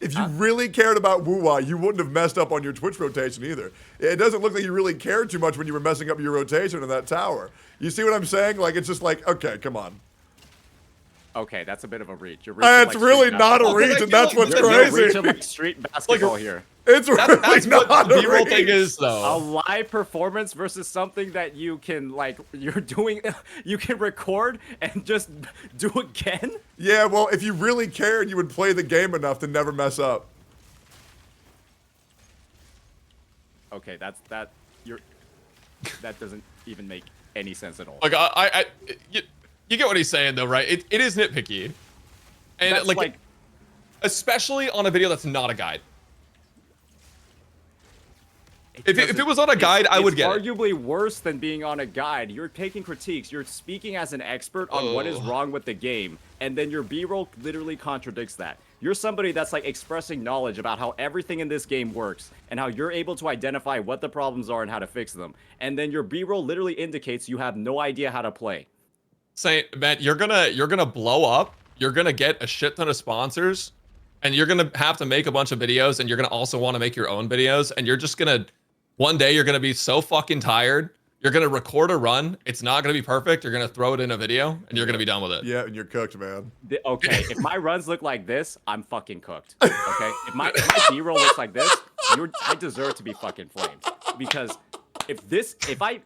If you really cared about Woo-Wah, you wouldn't have messed up on your Twitch rotation either. It doesn't look like you really cared too much when you were messing up your rotation in that tower. You see what I'm saying? Like, it's just like, okay, come on. Okay, that's a bit of a reach. You're reaching It's like really street not a basketball. reach, and that's what's You're crazy. reaching like street basketball here. It's really That's not what the a B-roll thing reach. is, A though. live performance versus something that you can you're doing, you can record and just do again. Yeah, well, if you really cared, you would play the game enough to never mess up. Okay, that doesn't even make any sense at all. Like, you get what he's saying, though, right? It is nitpicky. And, That's like, especially on a video that's not a guide. If it was on a guide, I would get it. It's arguably worse than being on a guide. You're taking critiques. You're speaking as an expert on what is wrong with the game, and then your B-roll literally contradicts that. You're somebody that's like expressing knowledge about how everything in this game works and how you're able to identify what the problems are and how to fix them. And then your B-roll literally indicates you have no idea how to play. Saint, man, you're gonna blow up. You're gonna get a shit ton of sponsors, and you're gonna have to make a bunch of videos, and you're gonna also want to make your own videos, and you're just gonna one day you're gonna be so fucking tired. You're gonna record a run. It's not gonna be perfect. You're gonna throw it in a video, and you're gonna be done with it. Yeah, and you're cooked, man. Okay, if my runs look like this, I'm fucking cooked. Okay, if my B-roll looks like this, I deserve to be fucking flamed. Because if I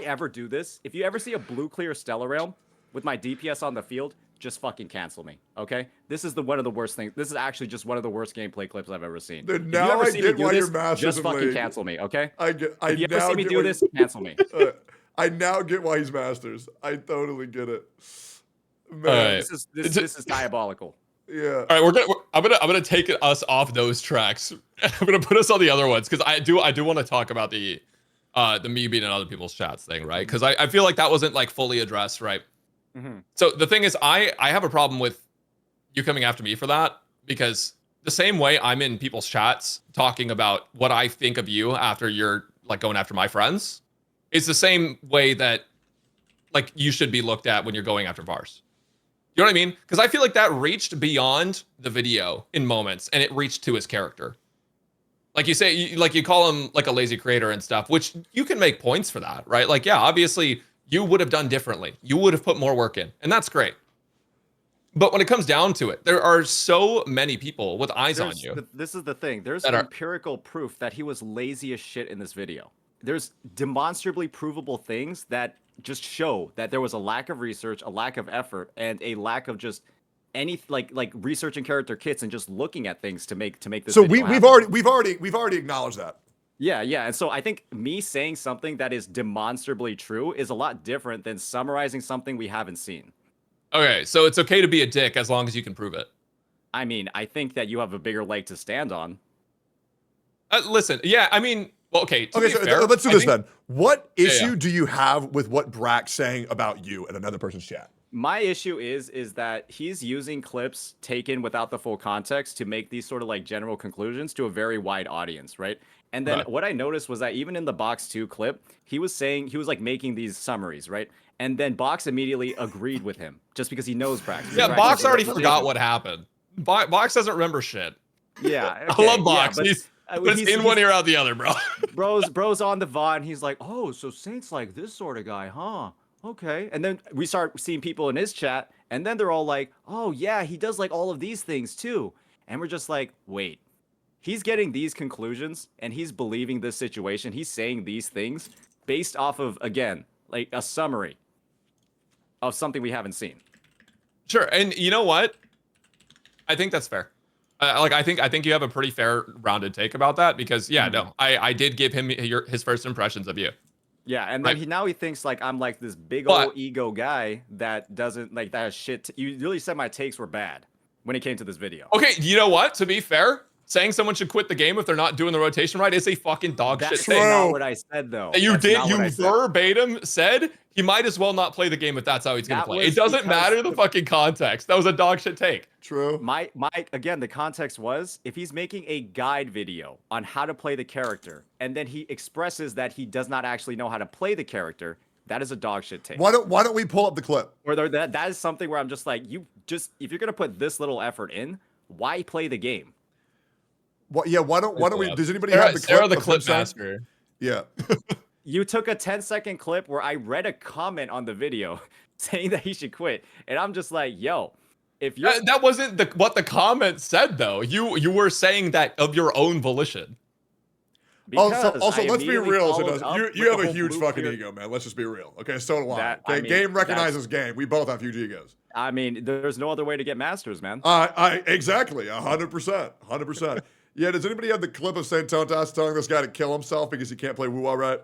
ever do this, if you ever see a blue clear Stellar Realm with my DPS on the field, just fucking cancel me. Okay, this is one of the worst things. This is actually just one of the worst gameplay clips I've ever seen. Dude, If you now ever I see me get do why this, you're Masters just in fucking League. cancel me. Okay. I If you ever see me get do why- this, cancel me. I now get why he's Masters. I totally get it. Man, Alright. This is diabolical. yeah. All right, I'm gonna take us off those tracks. I'm gonna put us on the other ones because I do want to talk about the me being in other people's chats thing, right? Because I feel like that wasn't like fully addressed, right? So the thing is, I have a problem with you coming after me for that because the same way I'm in people's chats talking about what I think of you after you're like going after my friends, it's the same way that like you should be looked at when you're going after Vars. You know what I mean? Because I feel like that reached beyond the video in moments, and it reached to his character. Like you say, you call him like a lazy creator and stuff, which you can make points for that, right? Like, yeah, obviously you would have done differently. You would have put more work in, and that's great. But when it comes down to it, there are so many people with eyes on you. This is the thing. There's that are- empirical proof that he was lazy as shit in this video. There's demonstrably provable things that just show that there was a lack of research, a lack of effort, and a lack of just any like researching character kits and just looking at things to make this. So video we've happen. already acknowledged that. Yeah. And so I think me saying something that is demonstrably true is a lot different than summarizing something we haven't seen. Okay, so it's okay to be a dick as long as you can prove it. I mean, I think that you have a bigger leg to stand on. Listen, yeah, I mean, well, okay. To Okay, be so fair, let's do I this think- then. What issue yeah. do you have with what Brack's saying about you in another person's chat? My issue is that he's using clips taken without the full context to make these sort of like general conclusions to a very wide audience, right? And then Right. what I noticed was that even in the Box 2 clip, he was like making these summaries, right? And then Box immediately agreed with him just because he knows Brax. Yeah, Brax Box has already a forgot reputation. what happened. Box doesn't remember shit. Yeah, I love Box. but, He's, uh, but it's he's- in one ear out the other, bro. bro's on the VOD and he's like, oh, so Saint's like this sort of guy, huh? Okay. And then we start seeing people in his chat, and then they're all like, oh yeah, he does like all of these things too. And we're just like, wait, he's getting these conclusions and he's believing this situation. He's saying these things based off of, again, like a summary of something we haven't seen. Sure, and you know what? I think that's fair. I think you have a pretty fair, rounded take about that because, yeah, no, I did give him his first impressions of you. Yeah, and then Right. now he thinks like I'm like this big But- old ego guy that doesn't like that has shit. You really said my takes were bad when it came to this video. Okay, you know what? To be fair, saying someone should quit the game if they're not doing the rotation right is a fucking dog shit That's thing. True. not what I said though. You That's did. not what You I said. verbatim said he might as well not play the game if that's how he's gonna That play. It was doesn't because matter the fucking context. That was a dog shit take. True. My again, the context was if he's making a guide video on how to play the character, and then he expresses that he does not actually know how to play the character, that is a dog shit take. Why don't we pull up the clip? Or that is something where I'm just like, if you're gonna put this little effort in, why play the game? What? Yeah. Why don't we? Does anybody Sarah, have the clip? Sarah the of him clip saying- master. Yeah. You took a 10-second clip where I read a comment on the video saying that he should quit, and I'm just like, yo, if you're That wasn't what the comment said though. You were saying that of your own volition. Also, because I let's be immediately real. followed up You with have the a whole huge blue fucking clear- ego, man. Let's just be real. Okay, so do I. That- I Okay, mean, game that's- recognizes game. We both have huge egos. I mean, there's no other way to get masters, man. I exactly 100%, 100%. Yeah. Does anybody have the clip of Santontas telling this guy to kill himself because he can't play Woo-Wah right?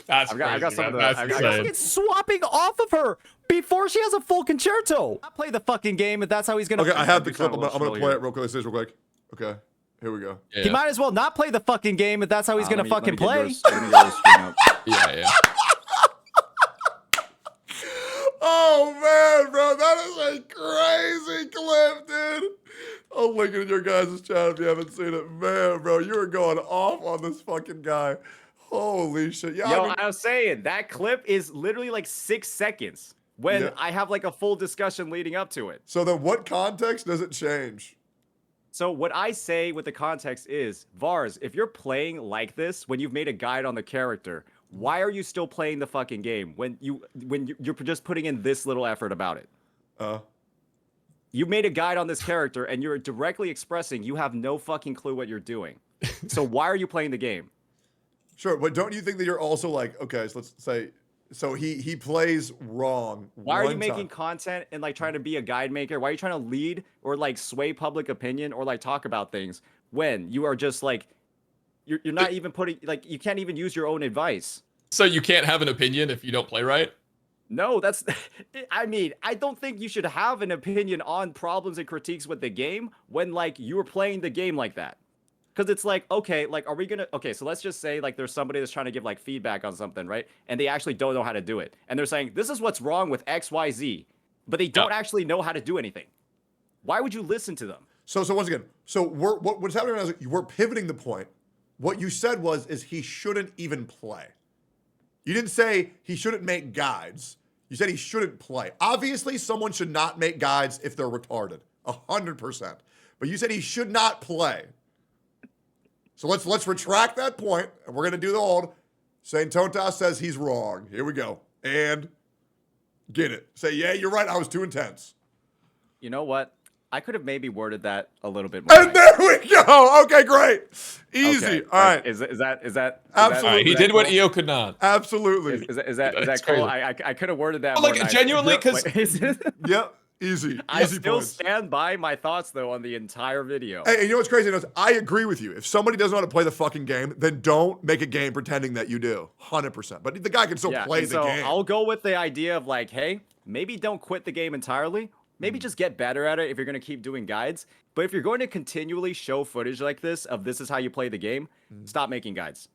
That's I got crazy, some man. of the. That's I got insane. fucking swapping off of her before she has a full concerto. I play the fucking game if that's how he's gonna. Okay, I have the You clip. sound I'm a gonna little play slow it real quick. Let's see this real quick. Okay, here we go. Yeah, He might as well not play the fucking game if that's how he's here. gonna fucking Uh, play. let me get yours screen up. yeah. Oh man, bro, that is a crazy clip, dude. I'll link it in your guys' chat if you haven't seen it. Man, bro, you are going off on this fucking guy. Holy shit. Yeah, Yo, I mean, I was saying that clip is literally like 6 seconds when Yeah. I have like a full discussion leading up to it. so then what context does it change? So what I say with the context is, Vars, if you're playing like this, when you've made a guide on the character, why are you still playing the fucking game when you're just putting in this little effort about it? You made a guide on this character and you're directly expressing you have no fucking clue what you're doing. So why are you playing the game? Sure, but don't you think that you're also like, okay, so let's say, so he plays wrong. Why are you one making time. content and like trying to be a guide maker? Why are you trying to lead or like sway public opinion or like talk about things when you are just like you're not even putting like you can't even use your own advice? So you can't have an opinion if you don't play right? No, that's I mean, I don't think you should have an opinion on problems and critiques with the game when like you were playing the game like that. Cause it's like, okay, like, are we gonna, okay, so let's just say like there's somebody that's trying to give like feedback on something, right? And they actually don't know how to do it. And they're saying, this is what's wrong with X, Y, Z, but they don't actually know how to do anything. Why would you listen to them? So once again, so what's happening now is we're pivoting the point. What you said is he shouldn't even play. You didn't say he shouldn't make guides. You said he shouldn't play. Obviously, someone should not make guides if they're retarded, 100%. But you said he should not play. So let's retract that point, and we're gonna do the old. Saint Tontas says he's wrong. Here we go, and get it. Say, yeah, you're right. I was too intense. You know what? I could have maybe worded that a little bit more. And there we go. Okay, great. Easy. Okay, All right. Is that Absolutely. Alright, he did what EO could not. Absolutely. Is that That's cool? crazy. I could have worded that But, more like, nicely. genuinely, Yep, 'cause- wait. Yep. Easy. I Easy still points. stand by my thoughts though on the entire video. Hey, and you know what's crazy? I agree with you. If somebody doesn't know how to play the fucking game, then don't make a game pretending that you do. 100%. But the guy can still play and the so game. I'll go with the idea of like, hey, maybe don't quit the game entirely. Maybe just get better at it if you're going to keep doing guides. But if you're going to continually show footage like this of this is how you play the game, stop making guides.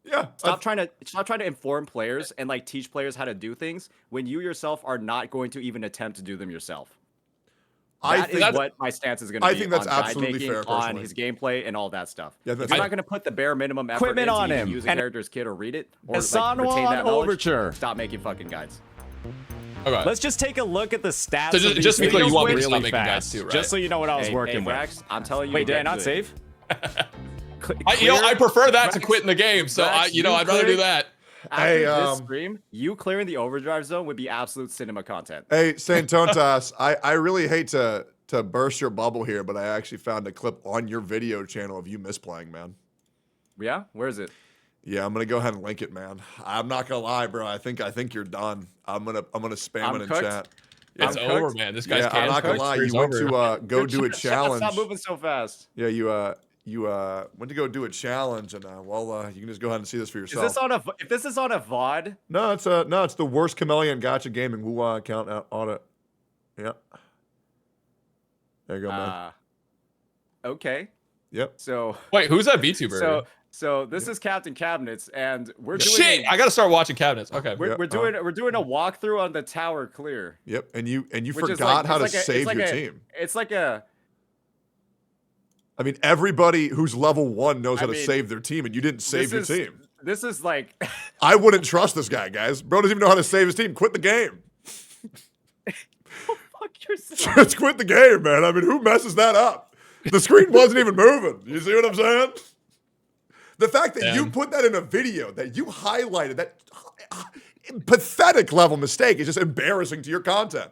Yeah. Stop trying to inform players and like teach players how to do things when you yourself are not going to even attempt to do them yourself. That is what my stance is going to be. I think that's on guide absolutely making, fair, on personally. his gameplay and all that stuff. Yeah, If that's you're fair. not going to put the bare minimum effort Equipment into on even him. use a And character's kit or read it or Hassan like, retain Wall that knowledge, Overture. stop making fucking guides. Okay. Let's just take a look at the stats. So of just- these just because you videos want me to really stop making guides fast, too, right? Just so you know what I was Hey, working with. Vrax, I'm telling you. Wait, did I get not good. save? I prefer that to Vrax- quitting the game. So Vrax, I'd rather do that. After Hey, this stream, you clearing the overdrive zone would be absolute cinema content. Hey, Saint Tontas, I really hate to burst your bubble here, but I actually found a clip on your video channel of you misplaying, man. Yeah, where is it? Yeah, I'm gonna go ahead and link it, man. I'm not gonna lie, bro. I think you're done. I'm gonna spam I'm it in cooked. chat. It's I'm over, cooked. man. This guy's Yeah, I'm not gonna lie. You went to go do a challenge. Stop moving so fast. Yeah, you you went to go do a challenge, and you can just go ahead and see this for Is yourself. this on a? If this is on a VOD, No, it's the worst chameleon gotcha gaming woo account on it. Yeah. There you go, man. Okay. Yep. So Wait, who's that VTuber? so this is Captain Cabinets, and we're doing Shit, I gotta start watching cabinets. Okay. we're doing a walkthrough on the tower clear. Yep. And you Which is forgot like- how to it's like a- save it's like your a- team. It's like a I mean, everybody who's level 1 knows how to mean, save their team, and you didn't save your team. This is like I wouldn't trust this guy, guys. Bro doesn't even know how to save his team. Quit the game. fuck yourself. Just quit the game, man. I mean, who messes that up? The screen wasn't even moving. You see what I'm saying? The fact that you put that in a video, that you highlighted, that pathetic level mistake is just embarrassing to your content.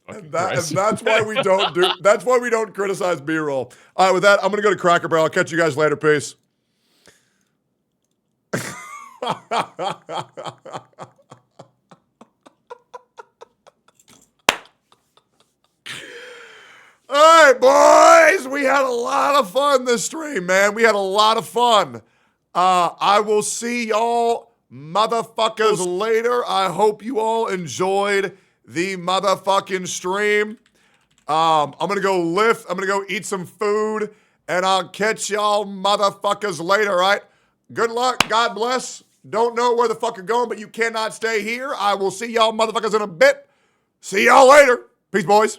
And that's why we don't criticize B-roll. All right, with that, I'm gonna go to Cracker Barrel. I'll catch you guys later. Peace. All right, boys. We had a lot of fun this stream, man. We had a lot of fun. I will see y'all motherfuckers later. I hope you all enjoyed the motherfucking stream. I'm gonna go lift. I'm gonna go eat some food, and I'll catch y'all motherfuckers later, all right? Good luck. God bless. Don't know where the fuck you're going, but you cannot stay here. I will see y'all motherfuckers in a bit. See y'all later. Peace, boys.